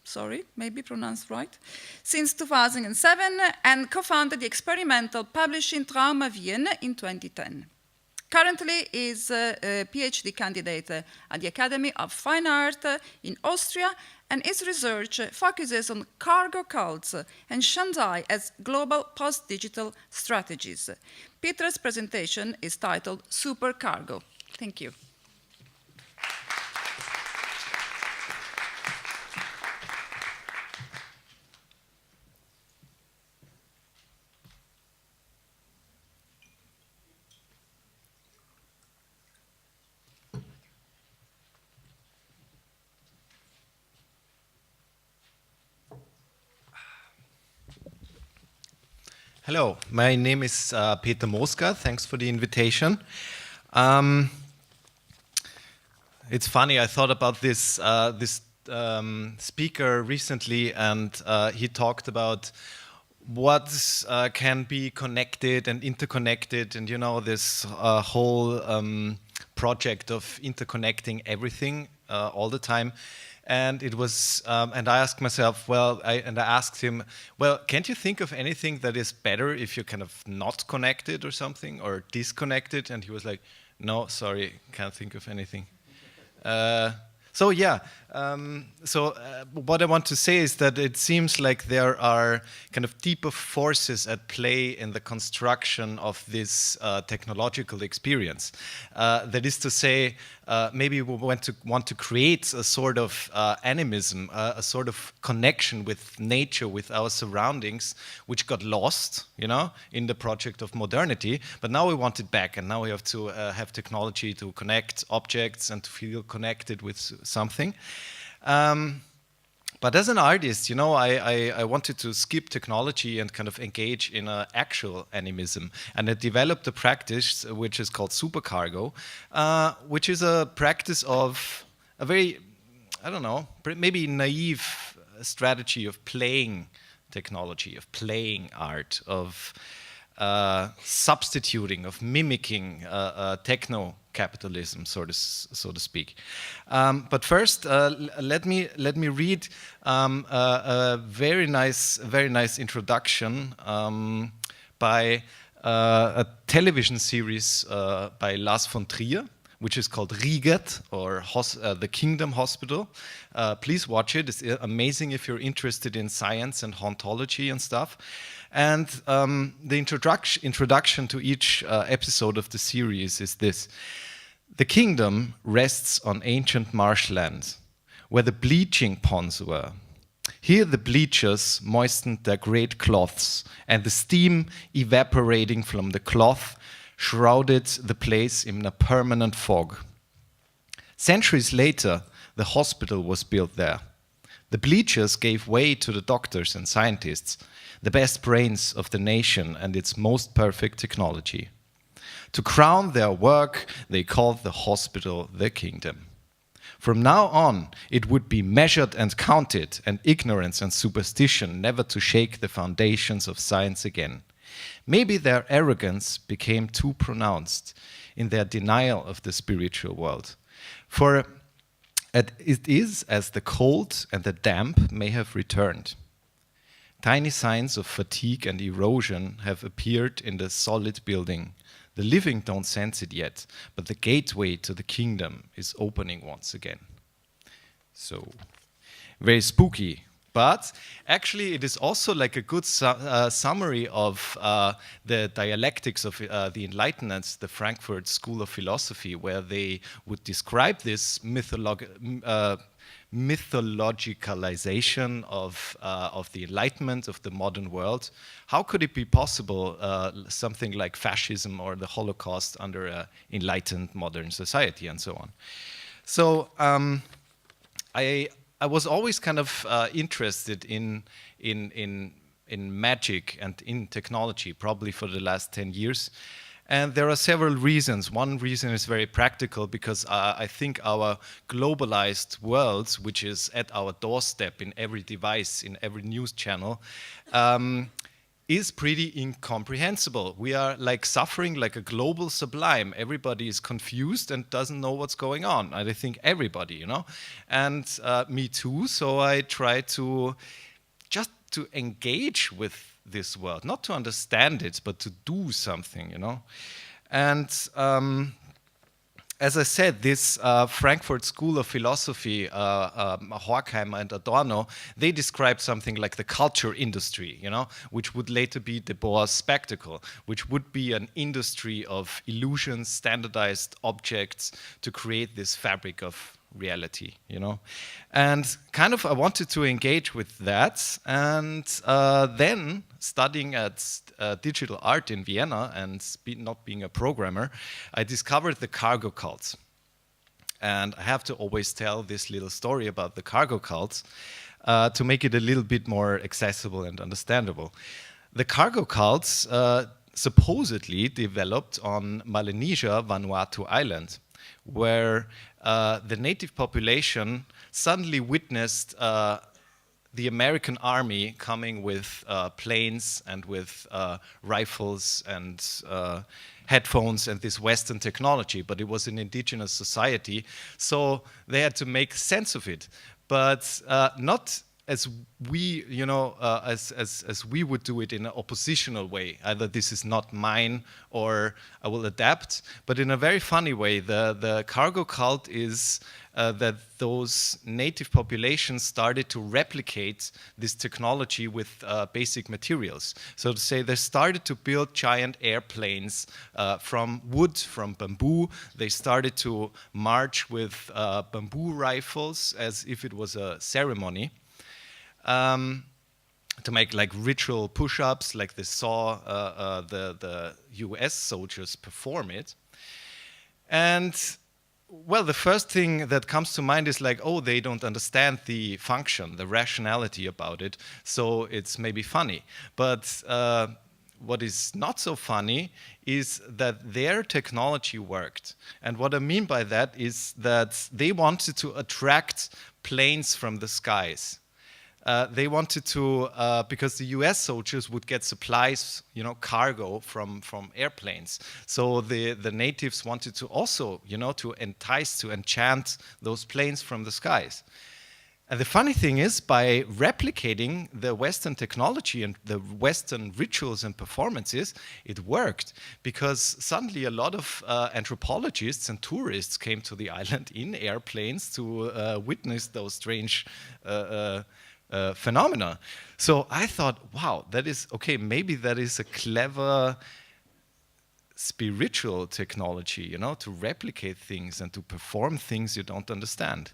sorry, maybe pronounced right, since 2007, and co-founded the experimental publishing Trauma Wien in 2010. Currently, he is a PhD candidate at the Academy of Fine Art in Austria, and his research focuses on cargo cults and Shanghai as global post-digital strategies. Peter's presentation is titled Supercargo. Thank you. Hello, my name is Peter Moosgaard. Thanks for the invitation. It's funny, I thought about this speaker recently, and he talked about what can be connected and interconnected, and you know, this whole project of interconnecting everything all the time. And it was, and I asked myself, well, I asked him, well, can't you think of anything that is better if you're kind of not connected or something, or disconnected? And he was like, no, sorry, can't think of anything. So yeah, what I want to say is that it seems like there are kind of deeper forces at play in the construction of this technological experience. That is to say, maybe we want to create a sort of animism, a sort of connection with nature, with our surroundings, which got lost, you know, in the project of modernity. But now we want it back, and now we have to have technology to connect objects and to feel connected with something. But as an artist, you know, I wanted to skip technology and kind of engage in an actual animism. And I developed a practice which is called Supercargo, which is a practice of a very, I don't know, maybe naive strategy of playing technology, of playing art, of substituting, of mimicking techno-capitalism, so to speak. But first, let me read a very nice introduction by a television series by Lars von Trier, which is called Riget, or the Kingdom Hospital. Please watch it. It's amazing if you're interested in science and hauntology and stuff. And the introduction to each episode of the series is this. The kingdom rests on ancient marshland, where the bleaching ponds were. Here the bleachers moistened their great cloths, and the steam evaporating from the cloth shrouded the place in a permanent fog. Centuries later, the hospital was built there. The bleachers gave way to the doctors and scientists, the best brains of the nation and its most perfect technology. To crown their work, they called the hospital the kingdom. From now on, it would be measured and counted, and ignorance and superstition never to shake the foundations of science again. Maybe their arrogance became too pronounced in their denial of the spiritual world. For it is as the cold and the damp may have returned. Tiny signs of fatigue and erosion have appeared in the solid building. The living don't sense it yet, but the gateway to the kingdom is opening once again. So, very spooky. But actually, it is also like a good summary of the dialectics of the Enlightenment, the Frankfurt School of Philosophy, where they would describe this mythologicalization of the Enlightenment, of the modern world. How could it be possible, something like fascism or the Holocaust under an enlightened modern society and so on? So I was always kind of interested in magic and in technology, probably for the last 10 years. And there are several reasons. One reason is very practical, because I think our globalized world, which is at our doorstep in every device, in every news channel, is pretty incomprehensible. We are like suffering like a global sublime. Everybody is confused and doesn't know what's going on. I think everybody, you know, and me too. So I try to just to engage with this world, not to understand it, but to do something, you know. And as I said, this Frankfurt School of Philosophy, Horkheimer and Adorno, they described something like the culture industry, you know, which would later be Debord's spectacle, which would be an industry of illusions, standardized objects to create this fabric of reality, you know. And kind of I wanted to engage with that, and then studying at digital art in Vienna and not being a programmer, I discovered the cargo cult. And I have to always tell this little story about the cargo cult to make it a little bit more accessible and understandable. The cargo cults supposedly developed on Melanesia, Vanuatu Island, where the native population suddenly witnessed the American army coming with planes and with rifles and headphones and this Western technology, but it was an indigenous society, so they had to make sense of it, but not as we, you know, as we would do it in an oppositional way. Either this is not mine or I will adapt, but in a very funny way. The cargo cult is that those native populations started to replicate this technology with basic materials. So to say, they started to build giant airplanes from wood, from bamboo. They started to march with bamboo rifles as if it was a ceremony. To make like ritual push-ups, like they saw the US soldiers perform it. And well, the first thing that comes to mind is like, oh, they don't understand the function, the rationality about it, so it's maybe funny. But what is not so funny is that their technology worked. And what I mean by that is that they wanted to attract planes from the skies. They wanted to, because the US soldiers would get supplies, you know, cargo from airplanes. So the natives wanted to also, you know, to entice, to enchant those planes from the skies. And the funny thing is, by replicating the Western technology and the Western rituals and performances, it worked. Because suddenly a lot of anthropologists and tourists came to the island in airplanes to witness those strange phenomena. So I thought, wow, that is, okay, maybe that is a clever spiritual technology, you know, to replicate things and to perform things you don't understand.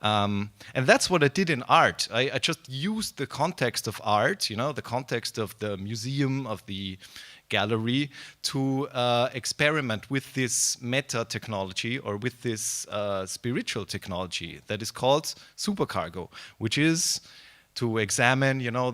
And that's what I did in art. I just used the context of art, you know, the context of the museum, of the gallery, to experiment with this meta technology or with this spiritual technology that is called Supercargo, which is to examine, you know,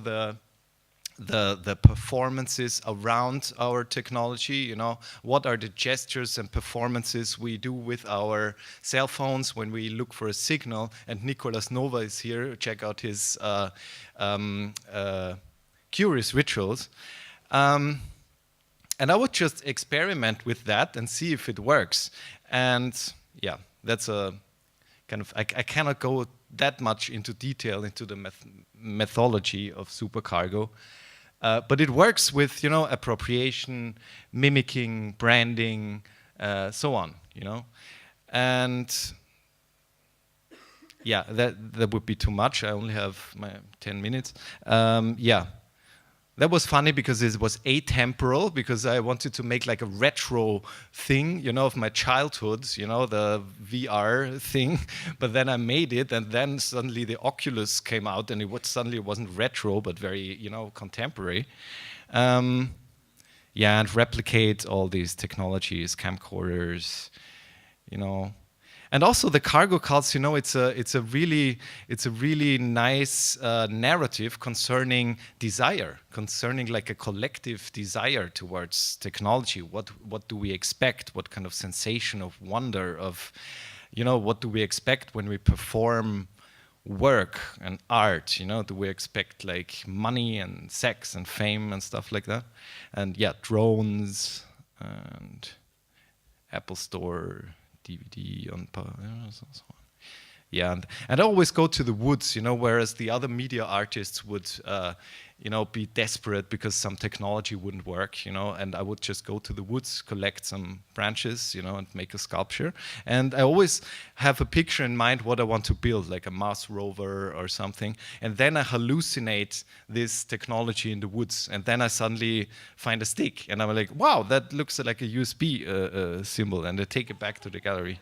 the performances around our technology, you know, what are the gestures and performances we do with our cell phones when we look for a signal. And Nicolas Nova is here, check out his curious rituals. And I would just experiment with that and see if it works. And yeah, that's a kind of, I cannot go that much into detail into the methodology of Supercargo. But it works with, you know, appropriation, mimicking, branding, so on, you know. And yeah, that would be too much. I only have my 10 minutes. Yeah, that was funny because it was atemporal, because I wanted to make like a retro thing, you know, of my childhood, you know, the VR thing. But then I made it, and then suddenly the Oculus came out, and suddenly it wasn't retro, but very, you know, contemporary. Yeah, and replicate all these technologies, camcorders, you know. And also the cargo cults, you know, it's a really nice narrative concerning desire, concerning like a collective desire towards technology. What do we expect? What kind of sensation of wonder, of, you know, what do we expect when we perform work and art? You know, do we expect like money and sex and fame and stuff like that? And yeah, drones and Apple Store, DVD on, so on. Yeah, and I always go to the woods, you know, whereas the other media artists would, you know, be desperate because some technology wouldn't work, you know, and I would just go to the woods, collect some branches, you know, and make a sculpture. And I always have a picture in mind what I want to build, like a Mars rover or something. And then I hallucinate this technology in the woods. And then I suddenly find a stick. And I'm like, wow, that looks like a USB symbol. And I take it back to the gallery.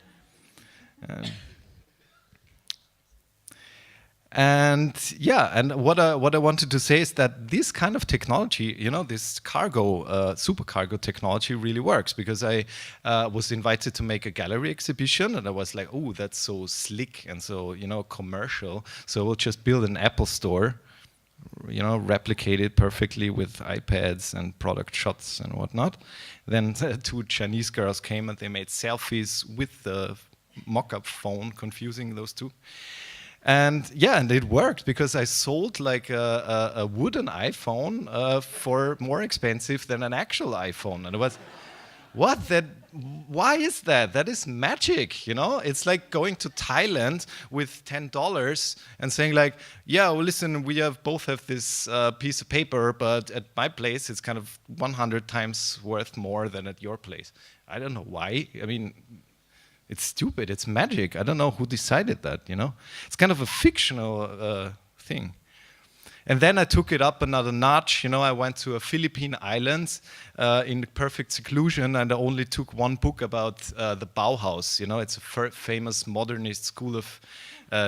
And yeah, and what I wanted to say is that this kind of technology, you know, this cargo, supercargo technology really works, because I was invited to make a gallery exhibition, and I was like, oh, that's so slick and so, you know, commercial. So we'll just build an Apple store, you know, replicate it perfectly with iPads and product shots and whatnot. Then two Chinese girls came and they made selfies with the mock-up phone, confusing those two. And yeah, and it worked, because I sold like a wooden iPhone for more expensive than an actual iPhone. And it was, what? Why is that? That is magic, you know? It's like going to Thailand with $10 and saying like, yeah, well, listen, we both have this piece of paper, but at my place it's kind of 100 times worth more than at your place. I don't know why. I mean, it's stupid, it's magic. I don't know who decided that, you know? It's kind of a fictional thing. And then I took it up another notch, you know, I went to a Philippine island in perfect seclusion, and I only took one book about the Bauhaus, you know, it's a famous modernist school of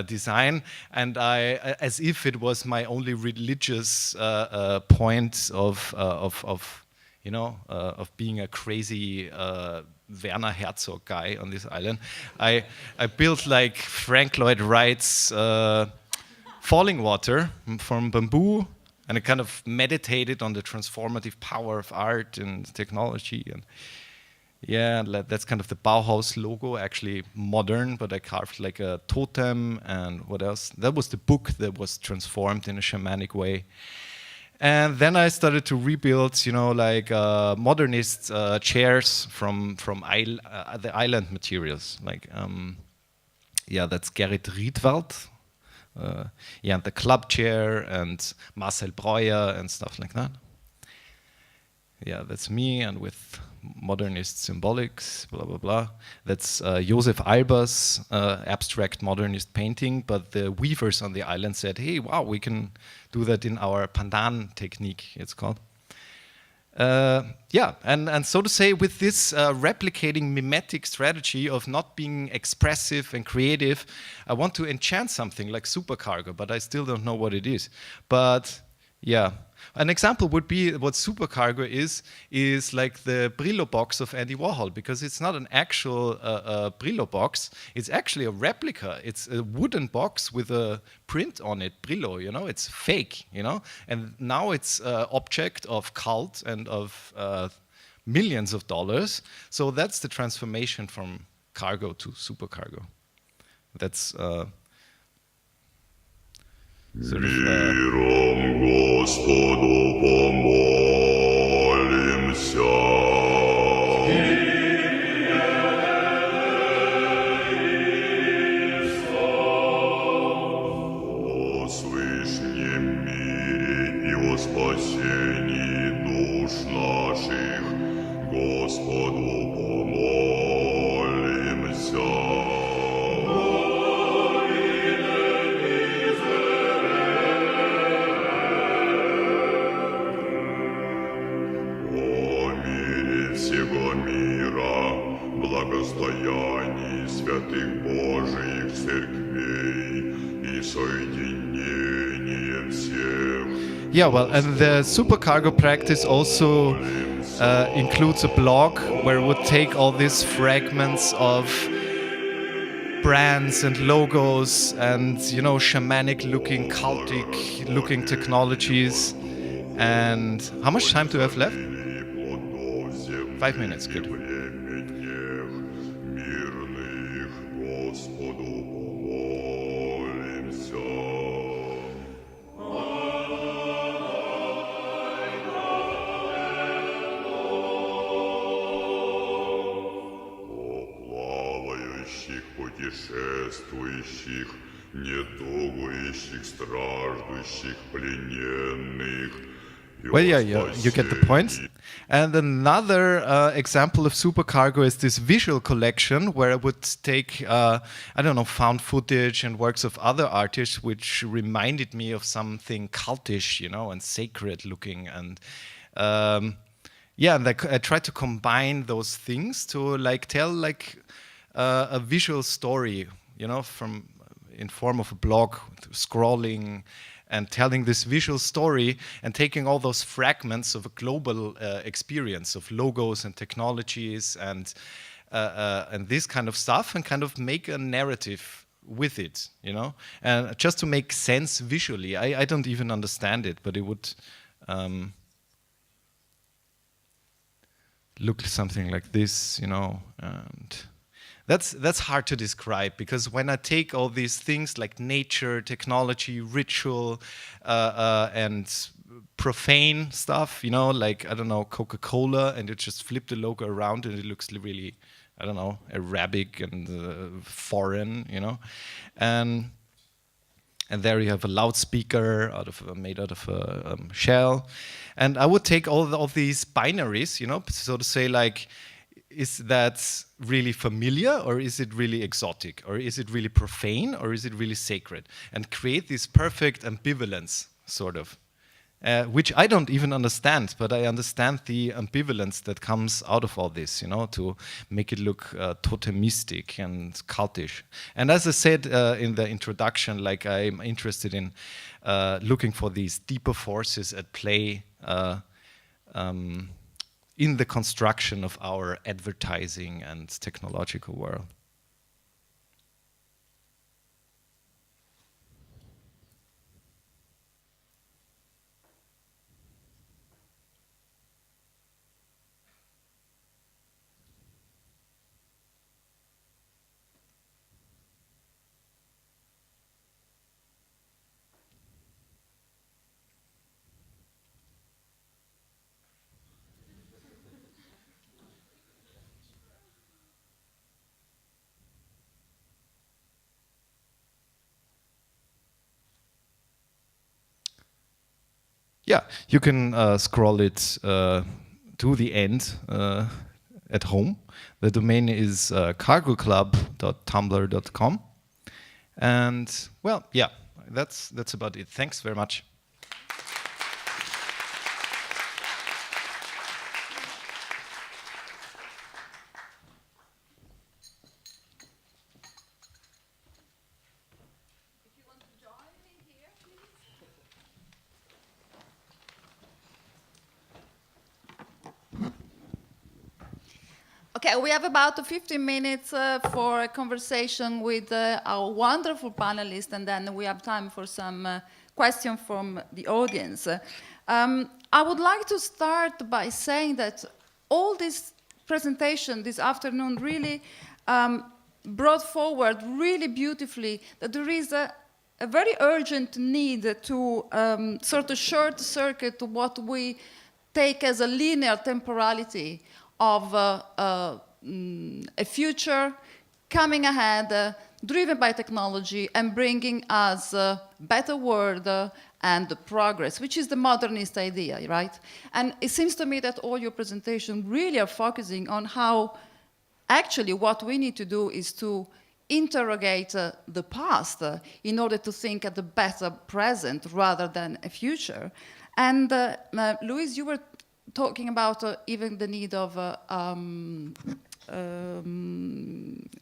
design, and as if it was my only religious point of you know, of being a crazy Werner Herzog guy on this island. I built like Frank Lloyd Wright's Falling Water from bamboo, and I kind of meditated on the transformative power of art and technology. And yeah, that's kind of the Bauhaus logo, actually modern, but I carved like a totem and what else? That was the book that was transformed in a shamanic way. And then I started to rebuild, you know, like modernist chairs from the island materials. Like, yeah, that's Gerrit Rietveld Yantra Club Chair and Marcel Breuer and stuff like that. Yeah, that's me, and with modernist symbolics, blah, blah, blah. That's Josef Alber's abstract modernist painting, but the weavers on the island said, hey, wow, we can do that in our pandan technique, it's called. Yeah, and so to say, with this replicating mimetic strategy of not being expressive and creative, I want to enchant something like Supercargo, but I still don't know what it is. But yeah, an example would be what Supercargo is like the Brillo box of Andy Warhol, because it's not an actual Brillo box, it's actually a replica. It's a wooden box with a print on it, Brillo, you know, it's fake, you know, and now it's an object of cult and of millions of dollars. So that's the transformation from cargo to Supercargo. That's sort of Господу помолимся. О свышнем мире и о спасении душ наших Господу помолимся. Благостоянии святых Божиих церквей и соединение всех. Yeah, well, and the Supercargo practice also includes a blog where it would take all these fragments of brands and logos and, you know, shamanic looking, cultic looking technologies. And how much time do I have left? 5 minutes, good. Путешествующих, недугующих, страждущих, плененных. Well, yeah, you get the point. And another example of Supercargo is this visual collection where I would take, I don't know, found footage and works of other artists which reminded me of something cultish, you know, and sacred looking. And yeah, and I tried to combine those things to like tell like a visual story, you know, from in form of a blog, scrolling and telling this visual story and taking all those fragments of a global experience of logos and technologies and this kind of stuff and kind of make a narrative with it, you know, and just to make sense visually. I don't even understand it, but it would look something like this, you know, and that's hard to describe, because when I take all these things like nature, technology, ritual, and profane stuff, you know, like, I don't know, Coca-Cola, and you just flip the logo around and it looks really, I don't know, Arabic and foreign, you know. And there you have a loudspeaker made out of a shell. And I would take all these binaries, you know, so to say, like, is that really familiar, or is it really exotic, or is it really profane, or is it really sacred? And create this perfect ambivalence, sort of, which I don't even understand, but I understand the ambivalence that comes out of all this, you know, to make it look totemistic and cultish. And as I said in the introduction, like, I'm interested in looking for these deeper forces at play in the construction of our advertising and technological world. yeah, you can scroll it to the end at home. The domain is cargoclub.tumblr.com. And well, yeah, that's about it. Thanks very much. Okay, we have about 15 minutes for a conversation with our wonderful panelists, and then we have time for some questions from the audience. I would like to start by saying that all this presentation this afternoon really brought forward really beautifully that there is a very urgent need to sort of short circuit what we take as a linear temporality of a future coming ahead, driven by technology and bringing us a better world and progress, which is the modernist idea, right? And it seems to me that all your presentations really are focusing on how actually what we need to do is to interrogate the past in order to think at the better present rather than a future. And Louise, you were talking about even the need of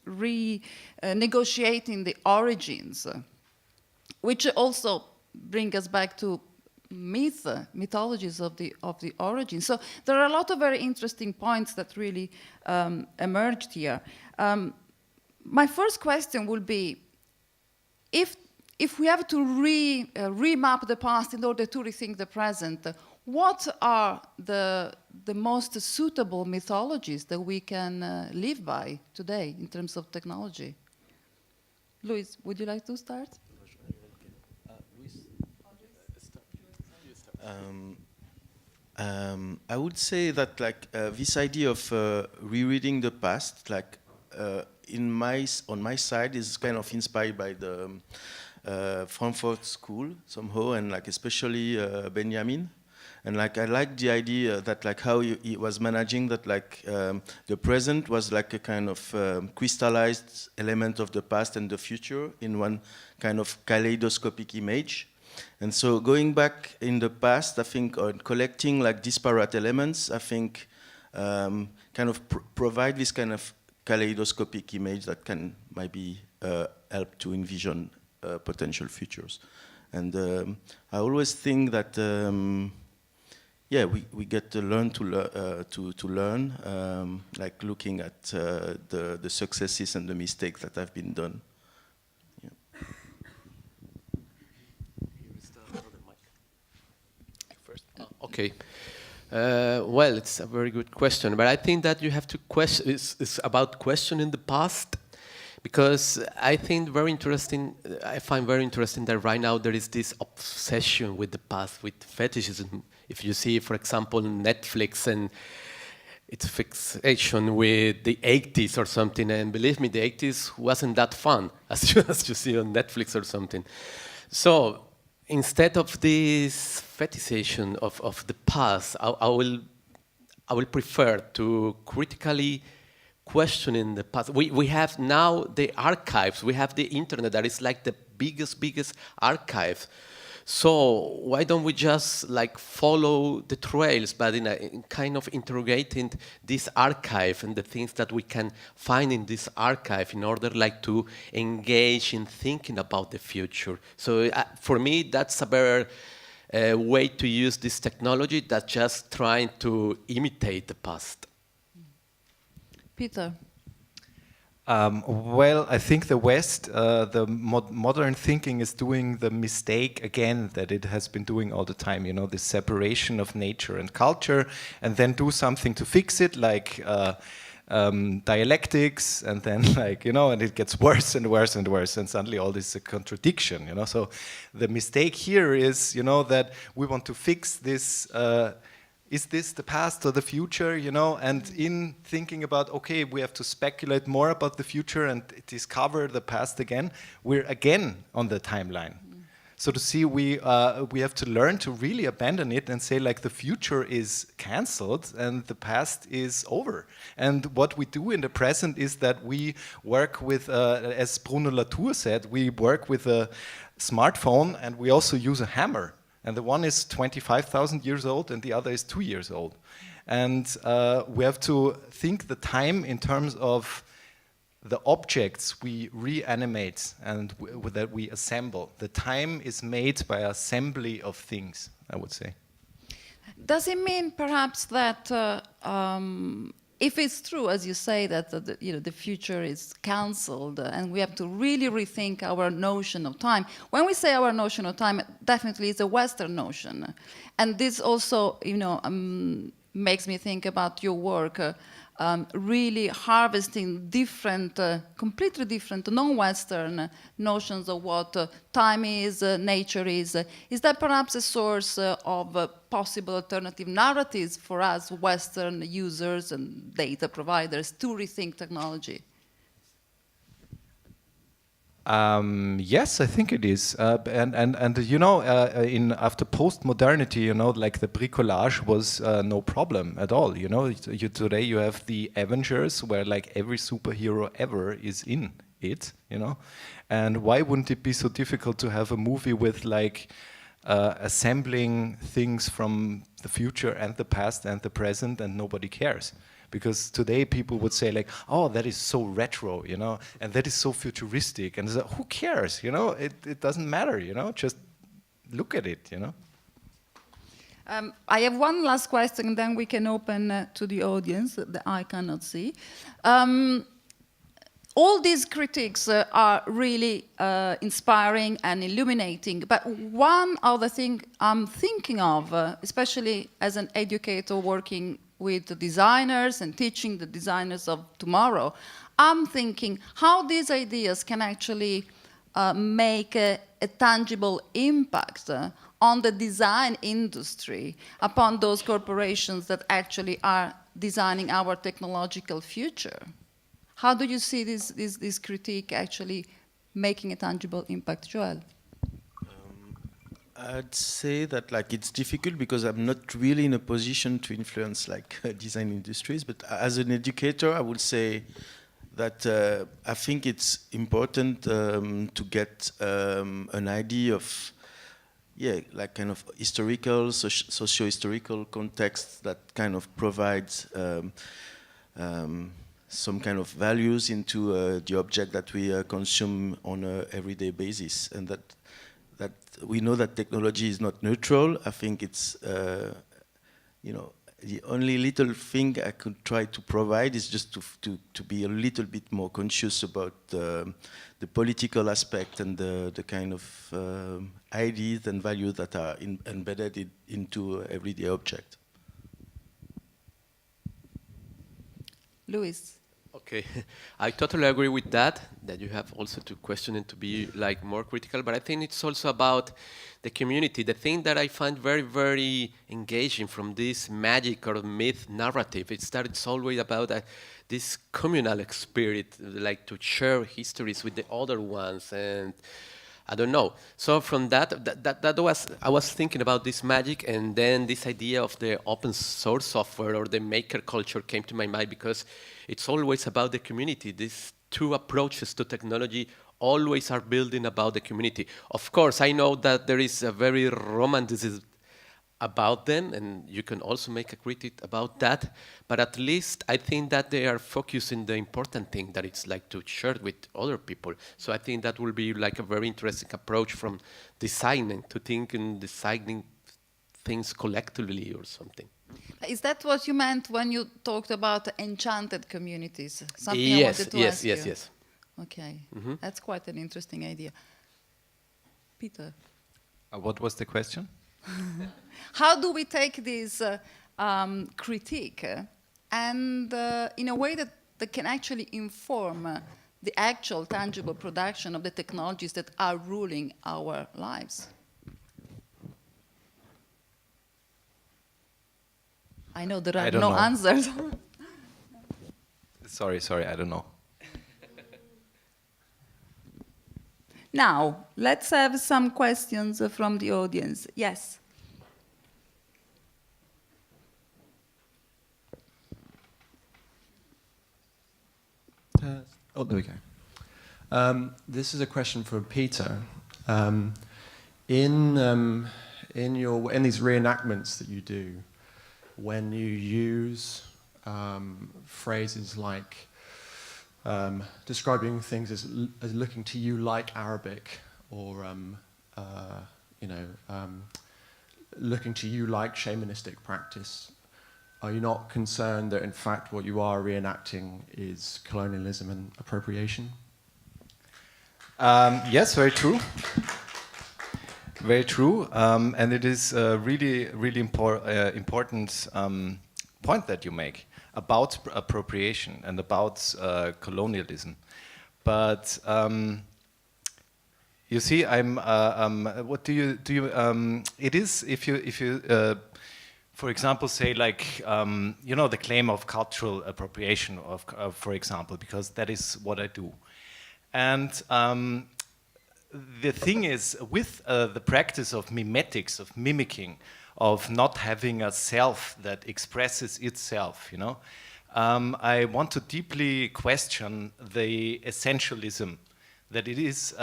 renegotiating the origins, which also bring us back to mythologies of the origins. So there are a lot of very interesting points that really emerged here. My first question will be, if we have to remap the past in order to rethink the present, what are the most suitable mythologies that we can live by today in terms of technology? Louise, would you like to start? I would say that this idea of rereading the past, on my side, is kind of inspired by the Frankfurt School somehow, and especially Benjamin. And I like the idea that how he was managing that the present was a kind of crystallized element of the past and the future in one kind of kaleidoscopic image. And so going back in the past, I think, or collecting disparate elements, I think kind of provide this kind of kaleidoscopic image that can maybe help to envision potential futures. And I always think that we get to learn to learn, looking at the successes and the mistakes that have been done. Yeah. Okay. Well, it's a very good question, but I think that you have to question. It's about questioning the past, because I find very interesting that right now there is this obsession with the past, with fetishism. If you see, for example, Netflix and its fixation with the 80s or something, and believe me, the 80s wasn't that fun, as you see on Netflix or something. So instead of this fetishization of the past, I will prefer to critically questioning the past. We have now the archives. We have the internet that is the biggest archive. So why don't we just follow the trails, but in kind of interrogating this archive and the things that we can find in this archive in order to engage in thinking about the future. So for me, that's a better way to use this technology than just trying to imitate the past. Peter. Well, I think the West, the modern thinking is doing the mistake again that it has been doing all the time, this separation of nature and culture, and then do something to fix it, dialectics, and then and it gets worse and worse and worse, and suddenly all this is a contradiction, So the mistake here is, that we want to fix this. Is this the past or the future, And in thinking about, okay, we have to speculate more about the future and discover the past again, we're again on the timeline. So to see, we have to learn to really abandon it and say like the future is cancelled and the past is over. And what we do in the present is that we work with, as Bruno Latour said, we work with a smartphone and we also use a hammer. And the one is 25,000 years old and the other is 2 years old. And we have to think the time in terms of the objects we reanimate and that we assemble. The time is made by assembly of things, I would say. Does it mean perhaps that if it's true, as you say, that the future is cancelled and we have to really rethink our notion of time? When we say our notion of time, definitely it's a Western notion, and this also, makes me think about your work. Really harvesting different, completely different, non-Western notions of what time is, nature is. Is that perhaps a source of possible alternative narratives for us Western users and data providers to rethink technology? Yes, I think it is, and in after post-modernity, like the bricolage was no problem at all. Today you have the Avengers, where like every superhero ever is in it. And why wouldn't it be so difficult to have a movie with like assembling things from the future and the past and the present, and nobody cares? Because today people would say like, oh, that is so retro, and that is so futuristic, and who cares, it doesn't matter, just look at it, I have one last question, then we can open to the audience that I cannot see. All these critiques are really inspiring and illuminating, but one other thing I'm thinking of, especially as an educator working with the designers and teaching the designers of tomorrow, I'm thinking how these ideas can actually make a tangible impact on the design industry, upon those corporations that actually are designing our technological future. How do you see this critique actually making a tangible impact, Joël? I'd say that it's difficult because I'm not really in a position to influence design industries. But as an educator, I would say that I think it's important to get an idea of, kind of historical, socio-historical context that kind of provides some kind of values into the object that we consume on an everyday basis, and that we know that technology is not neutral. I think it's, the only little thing I could try to provide is just to be a little bit more conscious about the political aspect and the kind of ideas and values that are embedded into everyday object. Luis. Okay, I totally agree with that you have also to question and to be more critical, but I think it's also about the community. The thing that I find very, very engaging from this magic or myth narrative is that it's always about this communal spirit, like to share histories with the other ones, and I don't know. So from I was thinking about this magic, and then this idea of the open source software or the maker culture came to my mind, because it's always about the community. These two approaches to technology always are building about the community. Of course, I know that there is a very romanticism about them, and you can also make a critique about that, but at least I think that they are focusing the important thing, that it's to share with other people. So I think that will be a very interesting approach from designing, to think and designing things collectively or something. Is that what you meant when you talked about enchanted communities? Something yes, I wanted to yes, ask yes, you. yes. Okay, that's quite an interesting idea. Peter? What was the question? How do we take this critique and in a way that can actually inform the actual tangible production of the technologies that are ruling our lives? I know there are no answers. Sorry, I don't know. Now, let's have some questions from the audience. Yes. Oh, there we go. This is a question for Peter. In these reenactments that you do, when you use phrases like describing things as looking to you like Arabic, or looking to you like shamanistic practice, are you not concerned that in fact what you are reenacting is colonialism and appropriation? Yes, very true. Very true, and it is a really, really important point that you make about appropriation and about colonialism. But you see, what do you? It is if you for example, say like the claim of cultural appropriation of for example, because that is what I do, and. The thing is, with the practice of mimetics, of mimicking, of not having a self that expresses itself, I want to deeply question the essentialism that is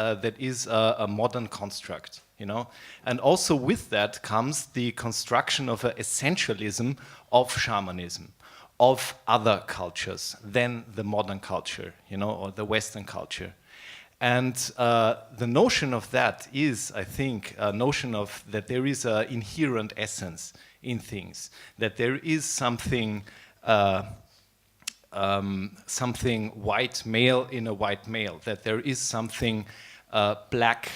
a modern construct, and also with that comes the construction of an essentialism of shamanism, of other cultures than the modern culture, or the Western culture. And the notion of that is, I think, a notion of that there is an inherent essence in things, that there is something white male in a white male, that there is something black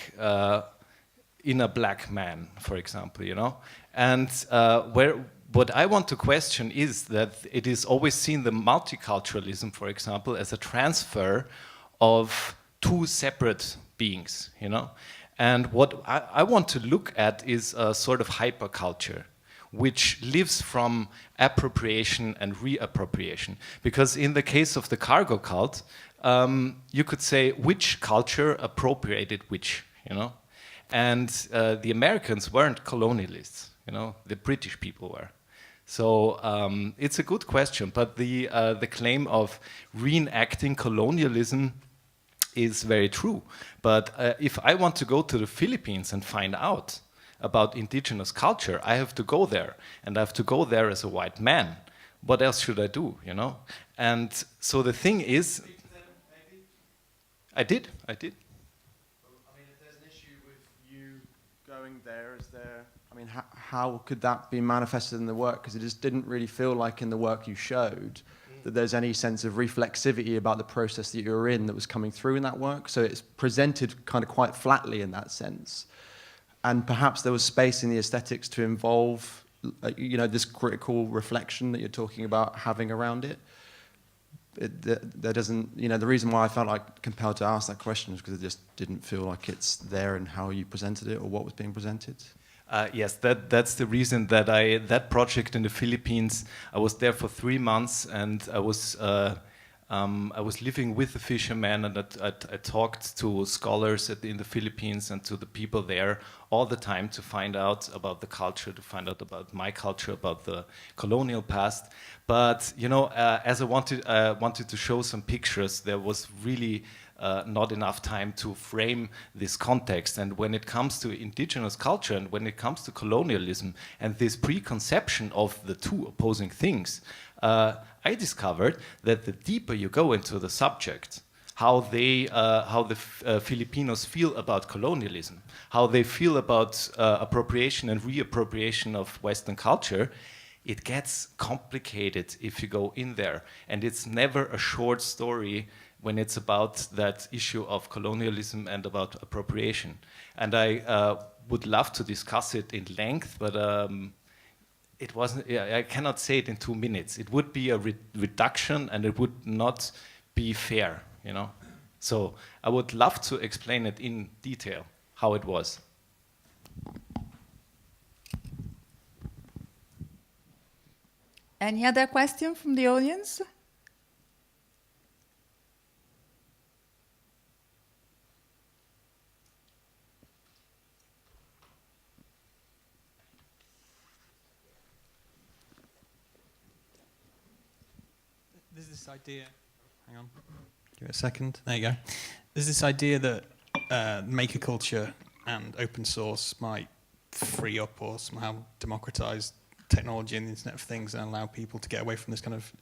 in a black man, for example, And what I want to question is that it is always seen the multiculturalism, for example, as a transfer of two separate beings, And what I want to look at is a sort of hyperculture, which lives from appropriation and reappropriation. Because in the case of the cargo cult, you could say which culture appropriated which, And the Americans weren't colonialists, the British people were. So it's a good question, but the claim of reenacting colonialism is very true. But if I want to go to the Philippines and find out about indigenous culture, I have to go there. And I have to go there as a white man. What else should I do, And so the thing is... I did. I mean, if there's an issue with you going there, how could that be manifested in the work? Because it just didn't really feel like in the work you showed that there's any sense of reflexivity about the process that you're in that was coming through in that work. So it's presented kind of quite flatly in that sense. And perhaps there was space in the aesthetics to involve, this critical reflection that you're talking about having around it. There doesn't, the reason why I felt like compelled to ask that question is because it just didn't feel like it's there in how you presented it or what was being presented. Yes, that's the reason that that project in the Philippines, I was there for 3 months, and I was living with the fishermen, and I talked to scholars in the Philippines and to the people there all the time to find out about the culture, to find out about my culture, about the colonial past. But as I wanted to show some pictures, there was really not enough time to frame this context. And when it comes to indigenous culture and when it comes to colonialism and this preconception of the two opposing things, I discovered that the deeper you go into the subject, how the Filipinos feel about colonialism, how they feel about appropriation and reappropriation of Western culture, it gets complicated if you go in there. And it's never a short story when it's about that issue of colonialism and about appropriation. And I would love to discuss it in length, but it wasn't. I cannot say it in 2 minutes. It would be a reduction, and it would not be fair, So I would love to explain it in detail, how it was. Any other question from the audience? this idea, hang on, give it a second, there you go. There's this idea that maker culture and open source might free up or somehow democratize technology and the Internet of Things and allow people to get away from this kind of,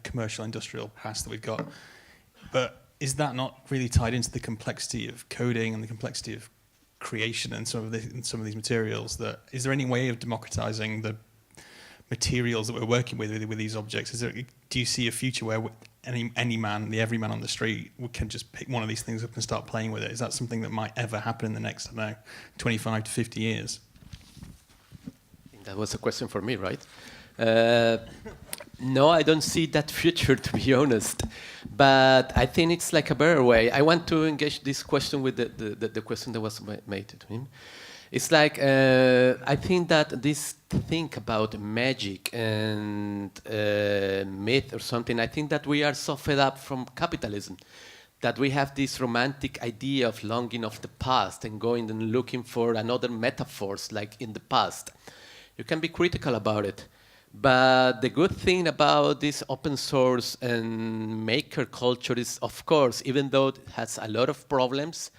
commercial industrial past that we've got. But is that not really tied into the complexity of coding and the complexity of creation and some of these materials? Is there any way of democratizing the materials that we're working with these objects? Do you see a future where any man, the everyman on the street, can just pick one of these things up and start playing with it? Is that something that might ever happen in the next, 25 to 50 years? I think that was a question for me, right? No, I don't see that future, to be honest. But I think it's like a better way. I want to engage this question with the question that was made to him. It's like, I think that this thing about magic and myth or something, I think that we are so fed up from capitalism that we have this romantic idea of longing of the past and going and looking for another metaphors like in the past. You can be critical about it. But the good thing about this open source and maker culture is, of course, even though it has a lot of problems,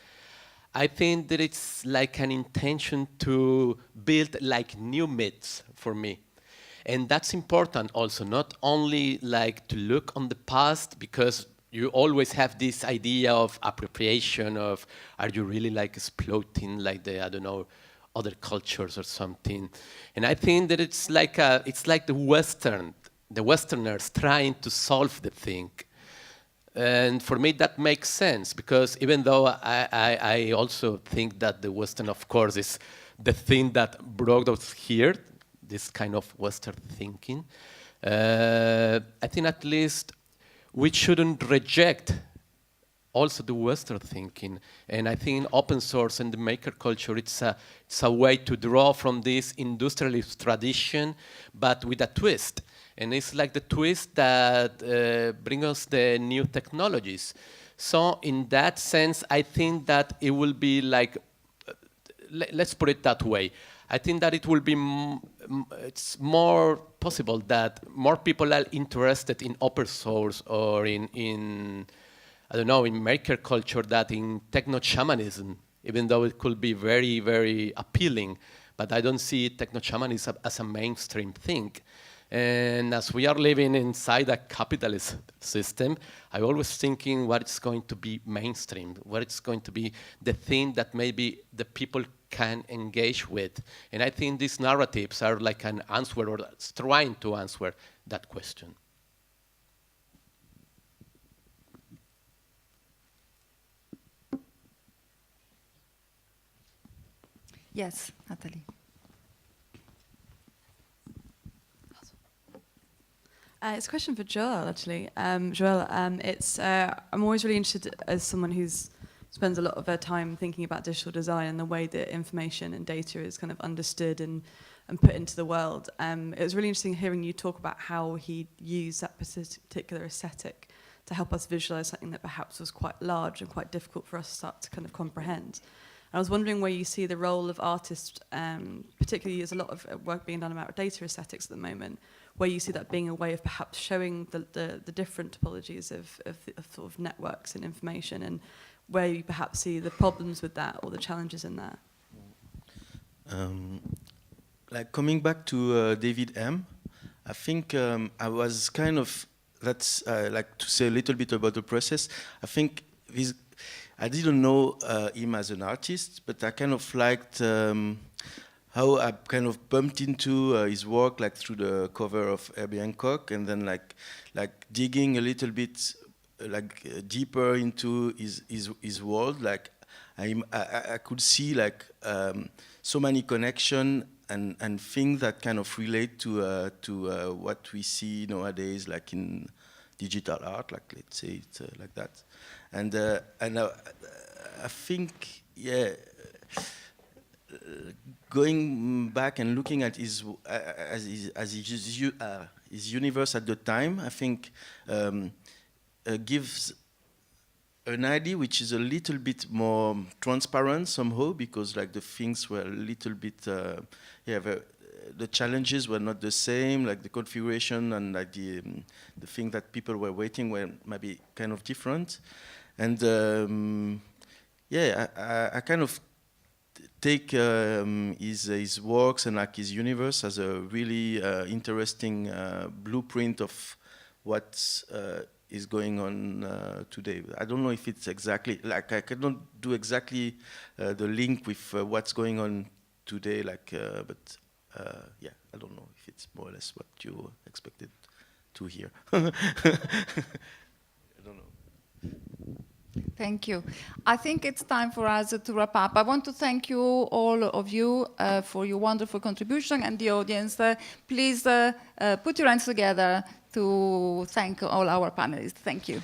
I think that it's like an intention to build like new myths for me. And that's important also, not only like to look on the past, because you always have this idea of appropriation, of are you really like exploiting like the, I don't know, other cultures or something. And I think that it's like the Westerners trying to solve the thing. And for me, that makes sense, because even though I also think that the Western, of course, is the thing that brought us here, this kind of Western thinking, I think at least we shouldn't reject also the Western thinking. And I think open source and the maker culture, it's a way to draw from this industrialist tradition, but with a twist. And it's like the twist that brings us the new technologies. So in that sense, I think that it will be like, let's put it that way. I think that it will be, it's more possible that more people are interested in open source or in I don't know, in maker culture than in techno-shamanism, even though it could be very, very appealing. But I don't see techno-shamanism as a mainstream thing. And as we are living inside a capitalist system, I'm always thinking what is going to be mainstream, what is going to be the thing that maybe the people can engage with. And I think these narratives are like an answer, or trying to answer that question. Yes, Natalie. It's a question for Joël, actually. Joël, I'm always really interested, as someone who spends a lot of their time thinking about digital design and the way that information and data is kind of understood and put into the world. It was really interesting hearing you talk about how he used that particular aesthetic to help us visualize something that perhaps was quite large and quite difficult for us to start to kind of comprehend. I was wondering where you see the role of artists, particularly there's a lot of work being done about data aesthetics at the moment, where you see that being a way of perhaps showing the different topologies of sort of networks and information, and where you perhaps see the problems with that or the challenges in that. Like coming back to David M., I think I was kind of, that's like to say a little bit about the process. I think I didn't know him as an artist, but I kind of liked how I kind of bumped into his work, like through the cover of Herbie Hancock, and then like digging a little bit deeper into his world. Like I could see like so many connections and things that kind of relate to what we see nowadays, like in digital art, like let's say it like that. And I think, yeah, going back and looking at his universe at the time, I think gives an idea which is a little bit more transparent somehow, because like the things were a little bit, the challenges were not the same, like the configuration and like the thing that people were waiting were maybe kind of different. And yeah, I kind of take his works and like his universe as a really interesting blueprint of what is going on today. I don't know if it's exactly, like I cannot do exactly the link with what's going on today, like, but yeah, I don't know if it's more or less what you expected to hear. I don't know. Thank you. I think it's time for us to wrap up. I want to thank you, all of you, for your wonderful contribution, and the audience. Please put your hands together to thank all our panelists. Thank you.